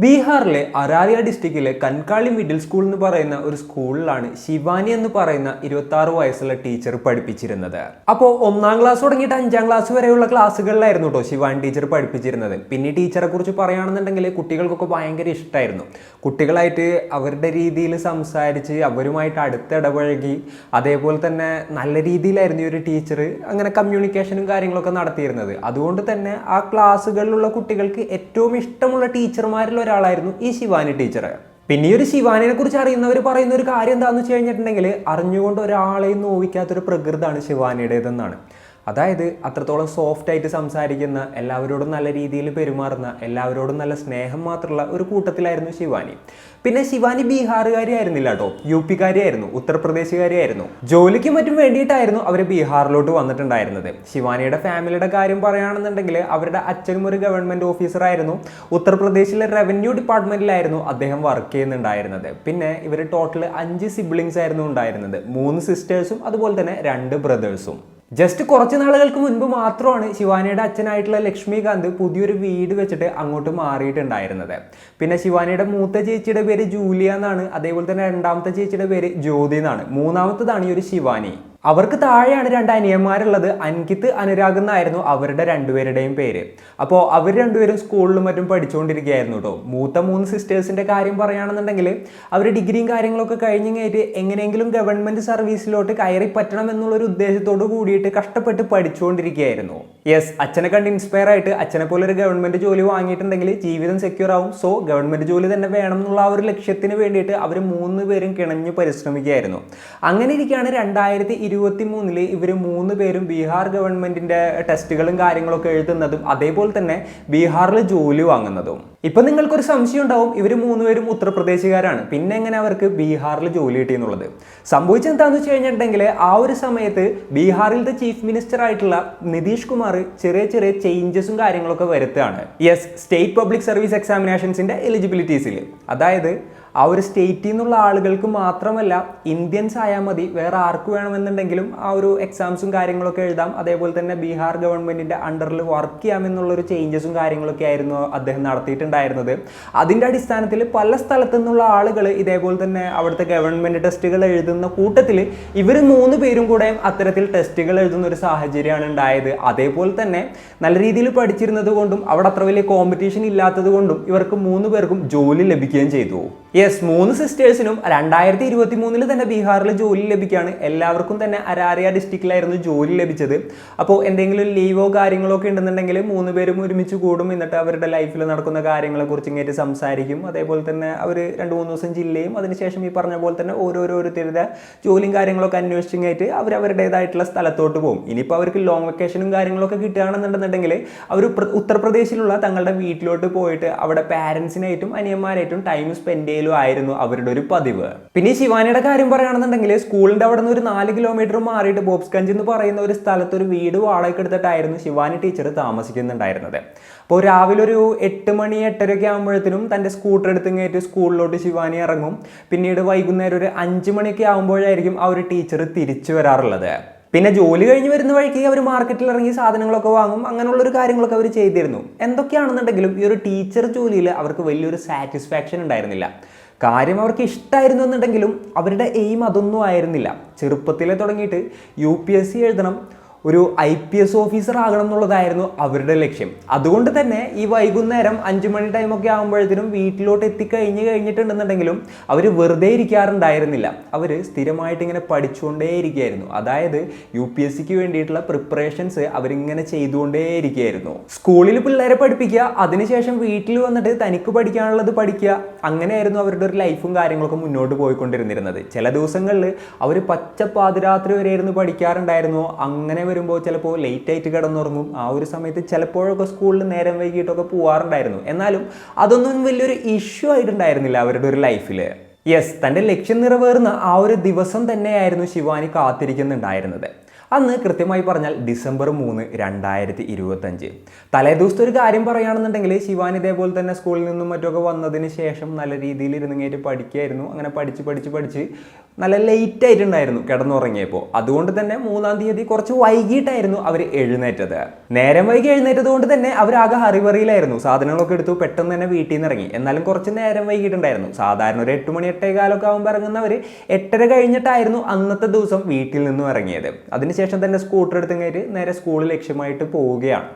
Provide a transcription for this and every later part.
ബീഹാറിലെ Araria ഡിസ്ട്രിക്റ്റിലെ കൻകാളി middle school എന്ന് പറയുന്ന ഒരു സ്കൂളിലാണ് ശിവാനി എന്ന് പറയുന്ന 26 വയസ്സുള്ള ടീച്ചർ പഠിപ്പിച്ചിരുന്നത്. അപ്പോൾ 1ാം ക്ലാസ് തുടങ്ങിയിട്ട് 5ാം ക്ലാസ് വരെയുള്ള ക്ലാസ്സുകളിലായിരുന്നു കേട്ടോ ശിവാനി ടീച്ചർ പഠിപ്പിച്ചിരുന്നത്. പിന്നെ ടീച്ചറെ കുറിച്ച് പറയുകയാണെന്നുണ്ടെങ്കിൽ കുട്ടികൾക്കൊക്കെ ഭയങ്കര ഇഷ്ടമായിരുന്നു. കുട്ടികളായിട്ട് അവരുടെ രീതിയിൽ സംസാരിച്ച് അവരുമായിട്ട് അടുത്തിടപഴകി, അതേപോലെ തന്നെ നല്ല രീതിയിലായിരുന്നു ഈ ഒരു ടീച്ചർ അങ്ങനെ കമ്മ്യൂണിക്കേഷനും കാര്യങ്ങളൊക്കെ നടത്തിയിരുന്നത്. അതുകൊണ്ട് തന്നെ ആ ക്ലാസ്സുകളിലുള്ള കുട്ടികൾക്ക് ഏറ്റവും ഇഷ്ടമുള്ള ടീച്ചർമാരിൽ ഒരാളായിരുന്നു ഈ ശിവാനി ടീച്ചർ. പിന്നെ ഈ ഒരു ശിവാനിയെ കുറിച്ച് അറിയുന്നവർ പറയുന്ന ഒരു കാര്യം എന്താണെന്ന് വെച്ച് കഴിഞ്ഞിട്ടുണ്ടെങ്കിൽ, അറിഞ്ഞുകൊണ്ട് ഒരാളെയും നോവിക്കാത്തൊരു പ്രകൃതമാണ് ശിവാനിയുടേതെന്നാണ്. അതായത് അത്രത്തോളം സോഫ്റ്റ് ആയിട്ട് സംസാരിക്കുന്ന, എല്ലാവരോടും നല്ല രീതിയിൽ പെരുമാറുന്ന, എല്ലാവരോടും നല്ല സ്നേഹം മാത്രമുള്ള ഒരു കൂട്ടത്തിലായിരുന്നു ശിവാനി. പിന്നെ ശിവാനി ബീഹാറുകാരി ആയിരുന്നില്ല കേട്ടോ, UP-കാരി ആയിരുന്നു, ഉത്തർപ്രദേശുകാരി ആയിരുന്നു. ജോലിക്ക് മറ്റും വേണ്ടിയിട്ടായിരുന്നു അവർ ബീഹാറിലോട്ട് വന്നിട്ടുണ്ടായിരുന്നത്. ശിവാനിയുടെ ഫാമിലിയുടെ കാര്യം പറയുകയാണെന്നുണ്ടെങ്കിൽ, അവരുടെ അച്ഛനും ഒരു ഗവൺമെന്റ് ഓഫീസർ ആയിരുന്നു. ഉത്തർപ്രദേശിലെ റവന്യൂ ഡിപ്പാർട്ട്മെന്റിലായിരുന്നു അദ്ദേഹം വർക്ക് ചെയ്യുന്നുണ്ടായിരുന്നത്. പിന്നെ ഇവർ ടോട്ടൽ 5 സിബ്ലിങ്സ് ആയിരുന്നു ഉണ്ടായിരുന്നത്. 3 സിസ്റ്റേഴ്സും അതുപോലെ തന്നെ 2 ബ്രദേഴ്സും. ജസ്റ്റ് കുറച്ച് നാളുകൾക്ക് മുൻപ് മാത്രമാണ് ശിവാനിയുടെ അച്ഛനായിട്ടുള്ള ലക്ഷ്മികാന്ത് പുതിയൊരു വീട് വെച്ചിട്ട് അങ്ങോട്ട് മാറിയിട്ടുണ്ടായിരുന്നത്. പിന്നെ ശിവാനിയുടെ മൂത്ത ചേച്ചിയുടെ പേര് ജൂലിയ എന്നാണ്, അതേപോലെ തന്നെ രണ്ടാമത്തെ ചേച്ചിയുടെ പേര് ജ്യോതി എന്നാണ്, മൂന്നാമത്തതാണ് ഈ ഒരു ശിവാനി. അവർക്ക് താഴെയാണ് 2 അനിയന്മാരുള്ളത്. അൻകിത്, അനുരാഗ് എന്നായിരുന്നു അവരുടെ രണ്ടുപേരുടെയും പേര്. അപ്പോൾ അവർ രണ്ടുപേരും സ്കൂളിലും മറ്റും പഠിച്ചുകൊണ്ടിരിക്കുകയായിരുന്നു കേട്ടോ. മൂത്ത 3 സിസ്റ്റേഴ്സിന്റെ കാര്യം പറയുകയാണെന്നുണ്ടെങ്കിൽ, അവർ ഡിഗ്രിയും കാര്യങ്ങളൊക്കെ കഴിഞ്ഞ് കഴിഞ്ഞിട്ട് എങ്ങനെയെങ്കിലും ഗവൺമെന്റ് സർവീസിലോട്ട് കയറി പറ്റണം എന്നുള്ളൊരു ഉദ്ദേശത്തോട് കൂടിയിട്ട് കഷ്ടപ്പെട്ട് പഠിച്ചുകൊണ്ടിരിക്കുകയായിരുന്നു. യെസ്, അച്ഛനെ കണ്ട് ഇൻസ്പയർ ആയിട്ട് അച്ഛനെ പോലെ ഒരു ഗവൺമെന്റ് ജോലി വാങ്ങിയിട്ടുണ്ടെങ്കിൽ ജീവിതം സെക്യൂർ ആവും. സോ ഗവൺമെന്റ് ജോലി തന്നെ വേണം എന്നുള്ള ആ ഒരു ലക്ഷ്യത്തിന് വേണ്ടിയിട്ട് അവർ 3 പേരും കിണഞ്ഞു പരിശ്രമിക്കുകയായിരുന്നു. അങ്ങനെ ഇരിക്കുകയാണ് 2023 ഇവർ 3 പേരും ബീഹാർ ഗവൺമെന്റിന്റെ ടെസ്റ്റുകളും കാര്യങ്ങളൊക്കെ എഴുതുന്നതും അതേപോലെ തന്നെ ബീഹാറിൽ ജോലി വാങ്ങുന്നതും. ഇപ്പൊ നിങ്ങൾക്കൊരു സംശയം ഉണ്ടാവും, ഇവർ 3 പേരും ഉത്തർപ്രദേശുകാരാണ്, പിന്നെ എങ്ങനെ അവർക്ക് ബീഹാറിൽ ജോലി കിട്ടിയെന്നുള്ളത്. സംഭവിച്ചത് എന്താണെന്ന് വെച്ച് കഴിഞ്ഞിട്ടുണ്ടെങ്കിൽ, ആ ഒരു സമയത്ത് ബീഹാറിലത്തെ ചീഫ് മിനിസ്റ്റർ ആയിട്ടുള്ള നിതീഷ് കുമാർ ചെറിയ ചെറിയ ചേഞ്ചസും കാര്യങ്ങളൊക്കെ വരുത്തുകയാണ്. യെസ്, സ്റ്റേറ്റ് പബ്ലിക് സർവീസ് എക്സാമിനേഷൻസിന്റെ എലിജിബിലിറ്റീസിൽ. അതായത് ആ ഒരു സ്റ്റേറ്റിൽ നിന്നുള്ള ആളുകൾക്ക് മാത്രമല്ല, ഇന്ത്യൻസ് ആയാൽ മതി, വേറെ ആർക്ക് വേണമെന്നുണ്ടെങ്കിലും ആ ഒരു എക്സാംസും കാര്യങ്ങളൊക്കെ എഴുതാം, അതേപോലെ തന്നെ ബീഹാർ ഗവൺമെന്റിന്റെ അണ്ടറിൽ വർക്ക് ചെയ്യാമെന്നുള്ളൊരു ചേഞ്ചസും കാര്യങ്ങളൊക്കെ ആയിരുന്നു അദ്ദേഹം നടത്തിയിട്ടുണ്ടായിരുന്നത്. അതിൻ്റെ അടിസ്ഥാനത്തിൽ പല സ്ഥലത്തു നിന്നുള്ള ആളുകൾ ഇതേപോലെ തന്നെ അവിടുത്തെ ഗവൺമെന്റ് ടെസ്റ്റുകൾ എഴുതുന്ന കൂട്ടത്തിൽ ഇവർ 3 പേരും കൂടെ അത്തരത്തിൽ ടെസ്റ്റുകൾ എഴുതുന്ന ഒരു സാഹചര്യമാണ് ഉണ്ടായത്. അതേപോലെ തന്നെ നല്ല രീതിയിൽ പഠിച്ചിരുന്നത് കൊണ്ടും അവിടെ അത്ര വലിയ കോമ്പറ്റീഷൻ ഇല്ലാത്തത് കൊണ്ടും ഇവർക്ക് 3 പേർക്കും ജോലി ലഭിക്കുകയും ചെയ്തു. യെസ്, 3 സിസ്റ്റേഴ്സിനും 2023 തന്നെ ബീഹാറിൽ ജോലി ലഭിക്കുകയാണ്. എല്ലാവർക്കും തന്നെ അരാരിയ ഡിസ്ട്രിക്റ്റിലായിരുന്നു ജോലി ലഭിച്ചത്. അപ്പോൾ എന്തെങ്കിലും ലീവോ കാര്യങ്ങളോ ഒക്കെ ഉണ്ടെന്നുണ്ടെങ്കിൽ 3 പേരും ഒരുമിച്ച് കൂടും. എന്നിട്ട് അവരുടെ ലൈഫിൽ നടക്കുന്ന കാര്യങ്ങളെ കുറിച്ച് ഇങ്ങോട്ട് സംസാരിക്കും. അതേപോലെ തന്നെ അവർ 2-3 ദിവസം ജില്ലയും അതിനുശേഷം ഈ പറഞ്ഞ പോലെ തന്നെ ഓരോരുത്തരുടെ ജോലിയും കാര്യങ്ങളൊക്കെ അന്വേഷിച്ചിങ്ങായിട്ട് അവരവരുടേതായിട്ടുള്ള സ്ഥലത്തോട്ട് പോകും. ഇനിയിപ്പോൾ അവർക്ക് ലോങ് വെക്കേഷനും കാര്യങ്ങളൊക്കെ കിട്ടുകയാണെന്നുണ്ടെന്നുണ്ടെങ്കിൽ അവർ ഉത്തർപ്രദേശിലുള്ള തങ്ങളുടെ വീട്ടിലോട്ട് പോയിട്ട് അവിടെ പാരൻസിനായിട്ടും അനിയന്മാരായിട്ടും ടൈം സ്പെൻഡ് ആയിരുന്നു അവരുടെ ഒരു പതിവ്. പിന്നെ ശിവാനിയുടെ കാര്യം പറയുകയാണെന്നുണ്ടെങ്കിൽ, സ്കൂളിന്റെ അവിടെ നിന്ന് ഒരു 4 കിലോമീറ്റർ മാറിയിട്ട് ബോബ്സ്ഗഞ്ച് എന്ന് പറയുന്ന ഒരു സ്ഥലത്ത് ഒരു വീട് വാടകയ്ക്ക് എടുത്തിട്ടായിരുന്നു ശിവാനി ടീച്ചർ താമസിക്കുന്നുണ്ടായിരുന്നത്. അപ്പോൾ രാവിലെ ഒരു 8 മണി 8:30 ഒക്കെ ആകുമ്പോഴത്തേനും തൻ്റെ സ്കൂട്ടർ എടുത്ത് കയറ്റി സ്കൂളിലോട്ട് ശിവാനി ഇറങ്ങും. പിന്നീട് വൈകുന്നേരം ഒരു 5 മണിയൊക്കെ ആകുമ്പോഴായിരിക്കും ആ ഒരു ടീച്ചർ തിരിച്ചു വരാറുള്ളത്. പിന്നെ ജോലി കഴിഞ്ഞ് വരുന്ന വഴിക്ക് അവർ മാർക്കറ്റിൽ ഇറങ്ങി സാധനങ്ങളൊക്കെ വാങ്ങും. അങ്ങനെയുള്ളൊരു കാര്യങ്ങളൊക്കെ അവർ ചെയ്തിരുന്നു. എന്തൊക്കെയാണെന്നുണ്ടെങ്കിലും ഈ ഒരു ടീച്ചർ ജോലിയിൽ അവർക്ക് വലിയൊരു സാറ്റിസ്ഫാക്ഷൻ ഉണ്ടായിരുന്നില്ല. കാര്യം അവർക്ക് ഇഷ്ടമായിരുന്നു എന്നുണ്ടെങ്കിലും അവരുടെ എയിം അതൊന്നും ആയിരുന്നില്ല. ചെറുപ്പത്തിലെ തുടങ്ങിയിട്ട് UPSC എഴുതണം, ഒരു IPS ഓഫീസർ ആകണം എന്നുള്ളതായിരുന്നു അവരുടെ ലക്ഷ്യം. അതുകൊണ്ട് തന്നെ ഈ വൈകുന്നേരം 5 മണി ടൈമൊക്കെ ആകുമ്പോഴത്തേനും വീട്ടിലോട്ട് കഴിഞ്ഞിട്ടുണ്ടെന്നുണ്ടെങ്കിലും അവർ വെറുതെ ഇരിക്കാറുണ്ടായിരുന്നില്ല. അവർ സ്ഥിരമായിട്ട് ഇങ്ങനെ പഠിച്ചുകൊണ്ടേയിരിക്കുകയായിരുന്നു. അതായത് UPSCക്ക് വേണ്ടിയിട്ടുള്ള പ്രിപ്പറേഷൻസ് അവരിങ്ങനെ ചെയ്തുകൊണ്ടേയിരിക്കുകയായിരുന്നു. സ്കൂളിൽ പിള്ളേരെ പഠിപ്പിക്കുക, അതിനുശേഷം വീട്ടിൽ വന്നിട്ട് തനിക്ക് പഠിക്കാനുള്ളത് പഠിക്കുക, അങ്ങനെയായിരുന്നു അവരുടെ ഒരു ലൈഫും കാര്യങ്ങളൊക്കെ മുന്നോട്ട് പോയിക്കൊണ്ടിരുന്നിരുന്നത്. ചില ദിവസങ്ങളിൽ അവർ പച്ചപ്പാതിരാത്രി വരെ ഇരുന്ന് പഠിക്കാറുണ്ടായിരുന്നു. അങ്ങനെ വരുമ്പോൾ ചിലപ്പോൾ ലേറ്റ് ആയിട്ട് കിടന്നുറങ്ങും. ആ ഒരു സമയത്ത് ചിലപ്പോഴൊക്കെ സ്കൂളിൽ നേരം വൈകിട്ടൊക്കെ പോവാറുണ്ടായിരുന്നു. എന്നാലും അതൊന്നും വലിയൊരു ഇഷ്യൂ ആയിട്ടുണ്ടായിരുന്നില്ല അവരുടെ ഒരു ലൈഫിൽ. യെസ്, തൻ്റെ ലക്ഷ്യം നിറവേറുന്ന ആ ഒരു ദിവസം തന്നെയായിരുന്നു ശിവാനി കാത്തിരിക്കുന്നുണ്ടായിരുന്നത്. അന്ന് കൃത്യമായി പറഞ്ഞാൽ ഡിസംബർ 3, 2025. തലേദിവസത്തെ ഒരു കാര്യം പറയുകയാണെന്നുണ്ടെങ്കിൽ ശിവാനി ഇതേപോലെ തന്നെ സ്കൂളിൽ നിന്നും മറ്റൊക്കെ വന്നതിന് ശേഷം നല്ല രീതിയിൽ ഇരുന്നിങ്ങേറ്റ് പഠിക്കുകയായിരുന്നു. അങ്ങനെ പഠിച്ച് നല്ല ലേറ്റ് ആയിട്ടുണ്ടായിരുന്നു കിടന്നുറങ്ങിയപ്പോൾ. അതുകൊണ്ട് തന്നെ 3-ാം തീയതി കുറച്ച് വൈകിട്ടായിരുന്നു അവർ എഴുന്നേറ്റത്. നേരം വൈകി എഴുന്നേറ്റത് കൊണ്ട് തന്നെ അവരാകെ ഹറിവറിയിലായിരുന്നു. സാധനങ്ങളൊക്കെ എടുത്തു പെട്ടെന്ന് തന്നെ വീട്ടിൽ നിന്ന് ഇറങ്ങി. എന്നാലും കുറച്ച് നേരം വൈകിട്ടുണ്ടായിരുന്നു. സാധാരണ ഒരു 8 മണി 8:15 ആകുമ്പോൾ ഇറങ്ങുന്നവർ 8:30 കഴിഞ്ഞിട്ടായിരുന്നു അന്നത്തെ ദിവസം വീട്ടിൽ നിന്നും ഇറങ്ങിയത്. അതിനുശേഷം തന്നെ സ്കൂട്ടർ എടുത്ത് നേരെ സ്കൂളിൽ ലക്ഷ്യമായിട്ട് പോവുകയാണ്.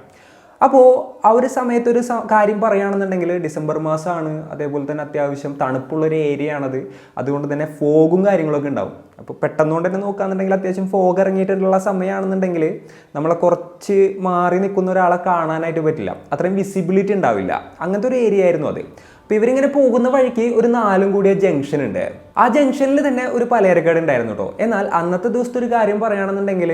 അപ്പോൾ ആ ഒരു സമയത്തൊരു കാര്യം പറയുകയാണെന്നുണ്ടെങ്കിൽ ഡിസംബർ മാസമാണ്, അതേപോലെ തന്നെ അത്യാവശ്യം തണുപ്പുള്ളൊരു ഏരിയ ആണത്. അതുകൊണ്ട് തന്നെ ഫോഗും കാര്യങ്ങളൊക്കെ ഉണ്ടാവും. അപ്പോൾ പെട്ടെന്നുകൊണ്ട് തന്നെ നോക്കുകയാണെന്നുണ്ടെങ്കിൽ അത്യാവശ്യം ഫോഗ് ഇറങ്ങിയിട്ടുള്ള സമയമാണെന്നുണ്ടെങ്കിൽ നമ്മളെ കുറച്ച് മാറി നിൽക്കുന്ന ഒരാളെ കാണാനായിട്ട് പറ്റില്ല, അത്രയും വിസിബിലിറ്റി ഉണ്ടാവില്ല. അങ്ങനത്തെ ഒരു ഏരിയ ആയിരുന്നു അത്. അപ്പോൾ ഇവരിങ്ങനെ പോകുന്ന വഴിക്ക് ഒരു 4 കൂടിയ ജംഗ്ഷൻ ഉണ്ട്. ആ ജംഗ്ഷനിൽ തന്നെ ഒരു പലചരക്കട ഉണ്ടായിരുന്നു കേട്ടോ. എന്നാൽ അന്നത്തെ ദിവസത്തെ ഒരു കാര്യം പറയുകയാണെന്നുണ്ടെങ്കിൽ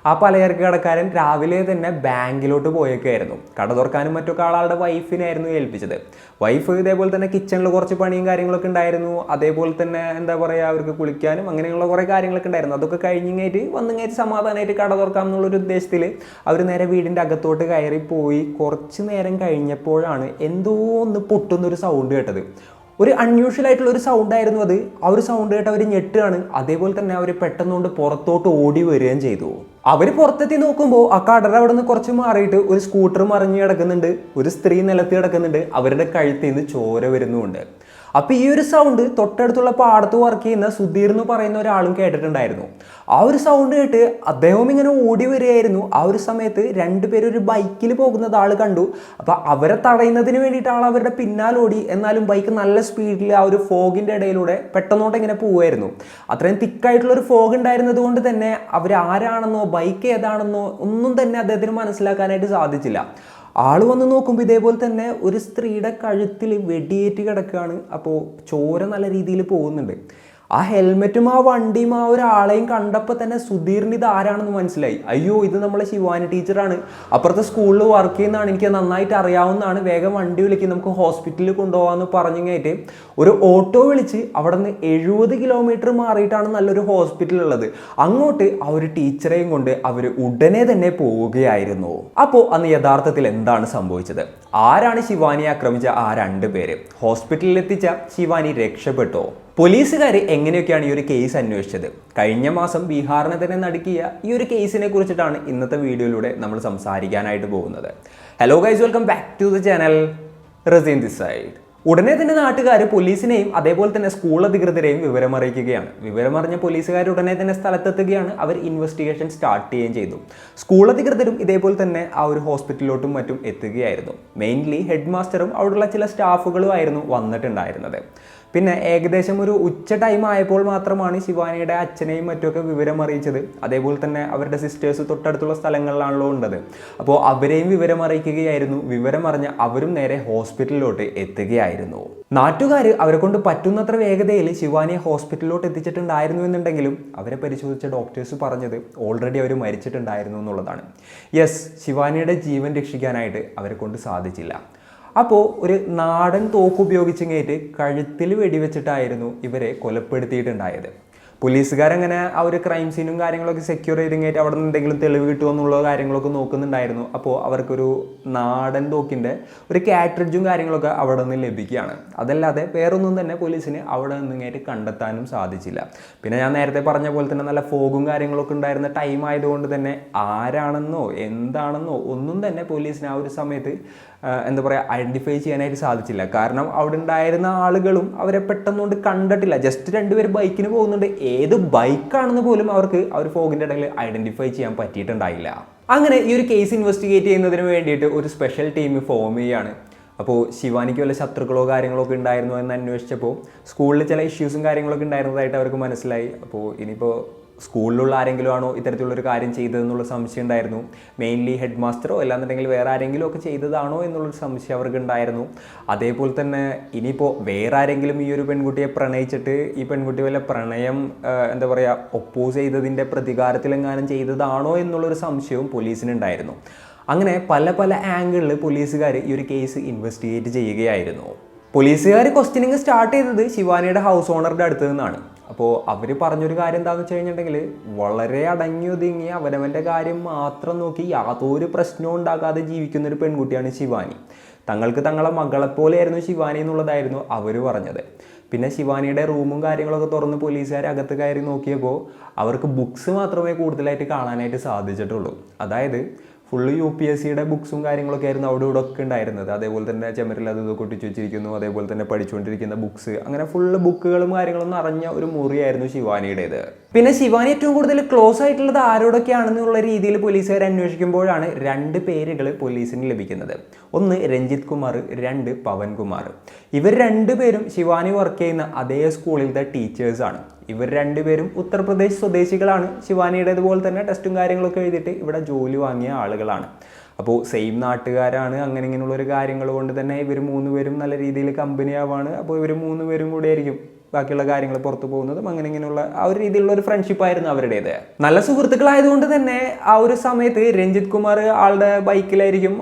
ആ പലചരക്ക് കടക്കാരൻ രാവിലെ തന്നെ ബാങ്കിലോട്ട് പോയേക്കായിരുന്നു. കട തുറക്കാനും മറ്റൊക്കെ ആളുടെ വൈഫിനായിരുന്നു ഏൽപ്പിച്ചത്. വൈഫ് ഇതേപോലെ തന്നെ കിച്ചണിൽ കുറച്ച് പണിയും കാര്യങ്ങളൊക്കെ ഉണ്ടായിരുന്നു. അതേപോലെ തന്നെ എന്താ പറയുക, അവർക്ക് കുളിക്കാനും അങ്ങനെയുള്ള കുറേ കാര്യങ്ങളൊക്കെ ഉണ്ടായിരുന്നു. അതൊക്കെ വന്നിങ്ങേറ്റ് സമാധാനമായിട്ട് കട തുറക്കാം എന്നുള്ളൊരു ഉദ്ദേശത്തിൽ അവർ നേരെ വീടിൻ്റെ അകത്തോട്ട് കയറിപ്പോയി. കുറച്ച് നേരം കഴിഞ്ഞപ്പോഴാണ് എന്തോ ഒന്ന് പൊട്ടുന്നൊരു സൗണ്ട് കേട്ടത്. ഒരു അൺയൂഷ്വൽ ആയിട്ടുള്ള ഒരു സൗണ്ട് ആയിരുന്നു അത്. ആ ഒരു സൗണ്ട് കേട്ട് അവർ ഞെട്ടുകയാണ്. അതേപോലെ തന്നെ അവർ പെട്ടെന്നുകൊണ്ട് പുറത്തോട്ട് ഓടി വരികയും ചെയ്തു. അവർ പുറത്തെത്തി നോക്കുമ്പോൾ ആ കടയുടെ അവിടെ നിന്ന് കുറച്ച് മാറിയിട്ട് ഒരു സ്കൂട്ടർ മറിഞ്ഞ് കിടക്കുന്നുണ്ട്. ഒരു സ്ത്രീ നിലത്ത് കിടക്കുന്നുണ്ട്. അവരുടെ കഴുത്തിൽ നിന്ന് ചോര വരുന്നുമുണ്ട്. അപ്പോൾ ഈ ഒരു സൗണ്ട് തൊട്ടടുത്തുള്ള പാടത്ത് വർക്ക് ചെയ്യുന്ന സുധീർ എന്ന് പറയുന്ന ഒരാളും കേട്ടിട്ടുണ്ടായിരുന്നു. ആ ഒരു സൗണ്ട് കേട്ട് അദ്ദേഹം ഇങ്ങനെ ഓടി വരികയായിരുന്നു. ആ ഒരു സമയത്ത് 2 പേര് ഒരു ബൈക്കിൽ പോകുന്നത് ആൾ കണ്ടു. അപ്പോൾ അവരെ തടയുന്നതിന് വേണ്ടിയിട്ട് ആൾ അവരുടെ പിന്നാലോടി. എന്നാലും ബൈക്ക് നല്ല സ്പീഡിൽ ആ ഒരു ഫോഗിൻ്റെ ഇടയിലൂടെ പെട്ടെന്നോട്ട് ഇങ്ങനെ പോവുമായിരുന്നു. അത്രയും തിക്കായിട്ടുള്ളൊരു ഫോഗ് ഉണ്ടായിരുന്നത് കൊണ്ട് തന്നെ അവരാരാണെന്നോ ബൈക്ക് ഏതാണെന്നോ ഒന്നും തന്നെ അദ്ദേഹത്തിന് മനസ്സിലാക്കാനായിട്ട് സാധിച്ചില്ല. ആൾ വന്ന് നോക്കുമ്പോൾ ഇതേപോലെ തന്നെ ഒരു സ്ത്രീയുടെ കഴുത്തിൽ വെടിയേറ്റ് കിടക്കുകയാണ്. അപ്പോൾ ചോര നല്ല രീതിയിൽ പോകുന്നുണ്ട്. ആ ഹെൽമെറ്റും ആ വണ്ടിയും ആ ഒരാളെയും കണ്ടപ്പോൾ തന്നെ സുധീറിന് ഇത് ആരാണെന്ന് മനസ്സിലായി. അയ്യോ, ഇത് നമ്മളെ ശിവാനി ടീച്ചറാണ്, അപ്പുറത്തെ സ്കൂളിൽ വർക്ക് ചെയ്യുന്നതാണ്, എനിക്ക് നന്നായിട്ട് അറിയാവുന്നതാണ്, വേഗം വണ്ടി വിളിക്കും, നമുക്ക് ഹോസ്പിറ്റലിൽ കൊണ്ടുപോകാമെന്ന് പറഞ്ഞു കഴിഞ്ഞിട്ട് ഒരു ഓട്ടോ വിളിച്ച് അവിടെ നിന്ന് 70 കിലോമീറ്റർ മാറിയിട്ടാണ് നല്ലൊരു ഹോസ്പിറ്റൽ ഉള്ളത്. അങ്ങോട്ട് ആ ഒരു ടീച്ചറെയും കൊണ്ട് അവർ ഉടനെ തന്നെ പോവുകയായിരുന്നു. അപ്പോൾ അന്ന് യഥാർത്ഥത്തിൽ എന്താണ് സംഭവിച്ചത്? ആരാണ് ശിവാനിയെ ആക്രമിച്ച ആ 2 പേര്? ഹോസ്പിറ്റലിൽ എത്തിച്ച ശിവാനി രക്ഷപ്പെട്ടോ? പോലീസുകാർ എങ്ങനെയൊക്കെയാണ് ഈ ഒരു കേസ് അന്വേഷിച്ചത്? കഴിഞ്ഞ മാസം ബീഹാറിനെ തന്നെ നടുക്കിയ ഈ ഒരു കേസിനെ കുറിച്ചിട്ടാണ് ഇന്നത്തെ വീഡിയോയിലൂടെ നമ്മൾ സംസാരിക്കാനായിട്ട് പോകുന്നത്. Hello guys, welcome back to the channel. Razeen this side. ഉടനെ തന്നെ നാട്ടുകാർ പോലീസിനെയും അതേപോലെ തന്നെ സ്കൂൾ അധികൃതരെയും വിവരമറിയിക്കുകയാണ്. വിവരമറിഞ്ഞ പോലീസുകാർ ഉടനെ തന്നെ സ്ഥലത്തെത്തുകയാണ്. അവർ ഇൻവെസ്റ്റിഗേഷൻ സ്റ്റാർട്ട് ചെയ്യുകയും ചെയ്തു. സ്കൂൾ അധികൃതരും ഇതേപോലെ തന്നെ ആ ഒരു ഹോസ്പിറ്റലിലോട്ടും മറ്റും എത്തുകയായിരുന്നു. മെയിൻലി ഹെഡ് മാസ്റ്ററും അവിടെയുള്ള ചില സ്റ്റാഫുകളും ആയിരുന്നു വന്നിട്ടുണ്ടായിരുന്നത്. പിന്നെ ഏകദേശം ഒരു ഉച്ച ടൈം ആയപ്പോൾ മാത്രമാണ് ശിവാനിയുടെ അച്ഛനെയും മറ്റുമൊക്കെ വിവരം അറിയിച്ചത്. അതേപോലെ തന്നെ അവരുടെ സിസ്റ്റേഴ്സ് തൊട്ടടുത്തുള്ള സ്ഥലങ്ങളിലാണല്ലോ ഉള്ളത്. അപ്പോൾ അവരെയും വിവരം അറിയിക്കുകയായിരുന്നു. വിവരം അറിഞ്ഞ് അവരും നേരെ ഹോസ്പിറ്റലിലോട്ട് എത്തുകയായിരുന്നു. നാട്ടുകാർ അവരെ കൊണ്ട് പറ്റുന്നത്ര വേഗതയിൽ ശിവാനിയെ ഹോസ്പിറ്റലിലോട്ട് എത്തിച്ചിട്ടുണ്ടായിരുന്നു എന്നുണ്ടെങ്കിലും അവരെ പരിശോധിച്ച ഡോക്ടേഴ്സ് പറഞ്ഞത് ഓൾറെഡി അവർ മരിച്ചിട്ടുണ്ടായിരുന്നു എന്നുള്ളതാണ്. യെസ്, ശിവാനിയുടെ ജീവൻ രക്ഷിക്കാനായിട്ട് അവരെ കൊണ്ട് സാധിച്ചില്ല. അപ്പോൾ ഒരു നാടൻ തോക്ക് ഉപയോഗിച്ചിങ്ങേറ്റ് കഴുത്തിൽ വെടിവെച്ചിട്ടായിരുന്നു ഇവരെ കൊലപ്പെടുത്തിയിട്ടുണ്ടായത്. പോലീസുകാരങ്ങനെ ആ ഒരു ക്രൈം സീനും കാര്യങ്ങളൊക്കെ സെക്യൂർ ചെയ്തിങ്ങേറ്റ് അവിടെ നിന്ന് എന്തെങ്കിലും തെളിവ് കിട്ടുമോ എന്നുള്ള കാര്യങ്ങളൊക്കെ നോക്കുന്നുണ്ടായിരുന്നു. അപ്പോൾ അവർക്കൊരു നാടൻ തോക്കിൻ്റെ ഒരു കാട്രിഡ്ജും കാര്യങ്ങളൊക്കെ അവിടെ നിന്ന് ലഭിക്കുകയാണ്. അതല്ലാതെ വേറൊന്നും തന്നെ പോലീസിന് അവിടെ നിന്നിങ്ങേറ്റ് കണ്ടെത്താനും സാധിച്ചില്ല. പിന്നെ ഞാൻ നേരത്തെ പറഞ്ഞ പോലെ തന്നെ നല്ല ഫോഗും കാര്യങ്ങളൊക്കെ ഉണ്ടായിരുന്ന ടൈം ആയതുകൊണ്ട് തന്നെ ആരാണെന്നോ എന്താണെന്നോ ഒന്നും തന്നെ പോലീസിന് ആ ഒരു സമയത്ത് എന്താ പറയുക ഐഡൻറ്റിഫൈ ചെയ്യാനായിട്ട് സാധിച്ചില്ല. കാരണം അവിടെ ഉണ്ടായിരുന്ന ആളുകളും അവരെ പെട്ടെന്നുകൊണ്ട് കണ്ടിട്ടില്ല. ജസ്റ്റ് 2 പേര് ബൈക്കിന് പോകുന്നുണ്ട്. ഏത് ബൈക്കാണെന്ന് പോലും അവർക്ക് ആ ഒരു ഫോഗിൻ്റെ ഇടയിൽ ഐഡൻറ്റിഫൈ ചെയ്യാൻ പറ്റിയിട്ടുണ്ടായില്ല. അങ്ങനെ ഈ ഒരു കേസ് ഇൻവെസ്റ്റിഗേറ്റ് ചെയ്യുന്നതിന് വേണ്ടിയിട്ട് ഒരു സ്പെഷ്യൽ ടീം ഫോം ചെയ്യുകയാണ്. അപ്പോൾ ശിവാനിക്ക് വല്ല ശത്രുക്കളോ കാര്യങ്ങളോ ഒക്കെ ഉണ്ടായിരുന്നു എന്ന് അന്വേഷിച്ചപ്പോൾ സ്കൂളിൽ ചില ഇഷ്യൂസും കാര്യങ്ങളൊക്കെ ഉണ്ടായിരുന്നതായിട്ട് അവർക്ക് മനസ്സിലായി. അപ്പോൾ ഇനിയിപ്പോൾ സ്കൂളിലുള്ള ആരെങ്കിലും ആണോ ഇത്തരത്തിലുള്ളൊരു കാര്യം ചെയ്തതെന്നുള്ള സംശയം ഉണ്ടായിരുന്നു. മെയിൻലി ഹെഡ് മാസ്റ്ററോ അല്ലാന്നുണ്ടെങ്കിൽ വേറെ ആരെങ്കിലും ഒക്കെ ചെയ്തതാണോ എന്നുള്ളൊരു സംശയം അവർക്ക് ഉണ്ടായിരുന്നു. അതേപോലെ തന്നെ ഇനിയിപ്പോൾ വേറെ ആരെങ്കിലും ഈ ഒരു പെൺകുട്ടിയെ പ്രണയിച്ചിട്ട് ഈ പെൺകുട്ടി വല്ല പ്രണയം എന്താ പറയുക ഒപ്പോസ് ചെയ്തതിൻ്റെ പ്രതികാരത്തിലെങ്ങാനും ചെയ്തതാണോ എന്നുള്ളൊരു സംശയവും പോലീസിനുണ്ടായിരുന്നു. അങ്ങനെ പല ആംഗിളിൽ പോലീസുകാർ ഈ ഒരു കേസ് ഇൻവെസ്റ്റിഗേറ്റ് ചെയ്യുകയായിരുന്നു. പോലീസുകാർ ക്വസ്റ്റ്യനിങ് സ്റ്റാർട്ട് ചെയ്തത് ശിവാനിയുടെ ഹൗസ് ഓണറുടെ അടുത്ത് നിന്നാണ്. അപ്പോൾ അവർ പറഞ്ഞൊരു കാര്യം എന്താണെന്ന് വെച്ച് കഴിഞ്ഞിട്ടുണ്ടെങ്കിൽ വളരെ അടങ്ങി ഒതുങ്ങി അവനവൻ്റെ കാര്യം മാത്രം നോക്കി യാതൊരു പ്രശ്നവും ഉണ്ടാക്കാതെ ജീവിക്കുന്നൊരു പെൺകുട്ടിയാണ് ശിവാനി. തങ്ങൾക്ക് തങ്ങളെ മകളെപ്പോലെയായിരുന്നു ശിവാനി എന്നുള്ളതായിരുന്നു അവർ പറഞ്ഞത്. പിന്നെ ശിവാനിയുടെ റൂമും കാര്യങ്ങളൊക്കെ തുറന്ന് പോലീസുകാർ അകത്ത് കയറി നോക്കിയപ്പോൾ അവർക്ക് ബുക്സ് മാത്രമേ കൂടുതലായിട്ട് കാണാനായിട്ട് സാധിച്ചിട്ടുള്ളൂ. അതായത് ഫുള്ള് UPSCയുടെ ബുക്സും കാര്യങ്ങളൊക്കെ ആയിരുന്നു അവിടെ ഇവിടെ ഒക്കെ ഉണ്ടായിരുന്നത്. അതേപോലെ തന്നെ ചെമരിൽ അത് ഇതൊക്കെ ഒട്ടിച്ച് വെച്ചിരിക്കുന്നു, അതേപോലെ തന്നെ പഠിച്ചുകൊണ്ടിരിക്കുന്ന ബുക്സ്, അങ്ങനെ ഫുള്ള് ബുക്കുകളും കാര്യങ്ങളും നിറഞ്ഞ ഒരു മുറിയായിരുന്നു ശിവാനിയുടേത്. പിന്നെ ശിവാനി ഏറ്റവും കൂടുതൽ ക്ലോസ് ആയിട്ടുള്ളത് ആരോടൊക്കെയാണെന്നുള്ള രീതിയിൽ പോലീസുകാർ അന്വേഷിക്കുമ്പോഴാണ് 2 പേരുകൾ പോലീസിന് ലഭിക്കുന്നത്. ഒന്ന് രഞ്ജിത്ത് കുമാർ, 2 പവൻകുമാർ. ഇവർ 2 പേരും ശിവാനി വർക്ക് ചെയ്യുന്ന അതേ സ്കൂളിലത്തെ ടീച്ചേഴ്സാണ്. ഇവർ 2 പേരും ഉത്തർപ്രദേശ് സ്വദേശികളാണ്. ശിവാനിയുടേതുപോലെ തന്നെ ടെസ്റ്റും കാര്യങ്ങളൊക്കെ എഴുതിയിട്ട് ഇവിടെ ജോലി വാങ്ങിയ ആളുകളാണ്. അപ്പോൾ സെയിം നാട്ടുകാരാണ്. അങ്ങനെ ഇങ്ങനെയുള്ളൊരു കാര്യങ്ങൾ കൊണ്ട് തന്നെ ഇവർ 3 പേരും നല്ല രീതിയിൽ കമ്പനി ആവാണ്. അപ്പോൾ ഇവർ 3 പേരും കൂടെ ആയിരിക്കും ബാക്കിയുള്ള കാര്യങ്ങൾ പുറത്തു പോകുന്നതും. അങ്ങനെ ഇങ്ങനെയുള്ള ആ ഒരു രീതിയിലുള്ള ഒരു ഫ്രണ്ട്ഷിപ്പായിരുന്നു അവരുടേത്. നല്ല സുഹൃത്തുക്കളായതുകൊണ്ട് തന്നെ ആ ഒരു സമയത്ത് രഞ്ജിത്ത് കുമാർ ആളുടെ ബൈക്കിലായിരിക്കും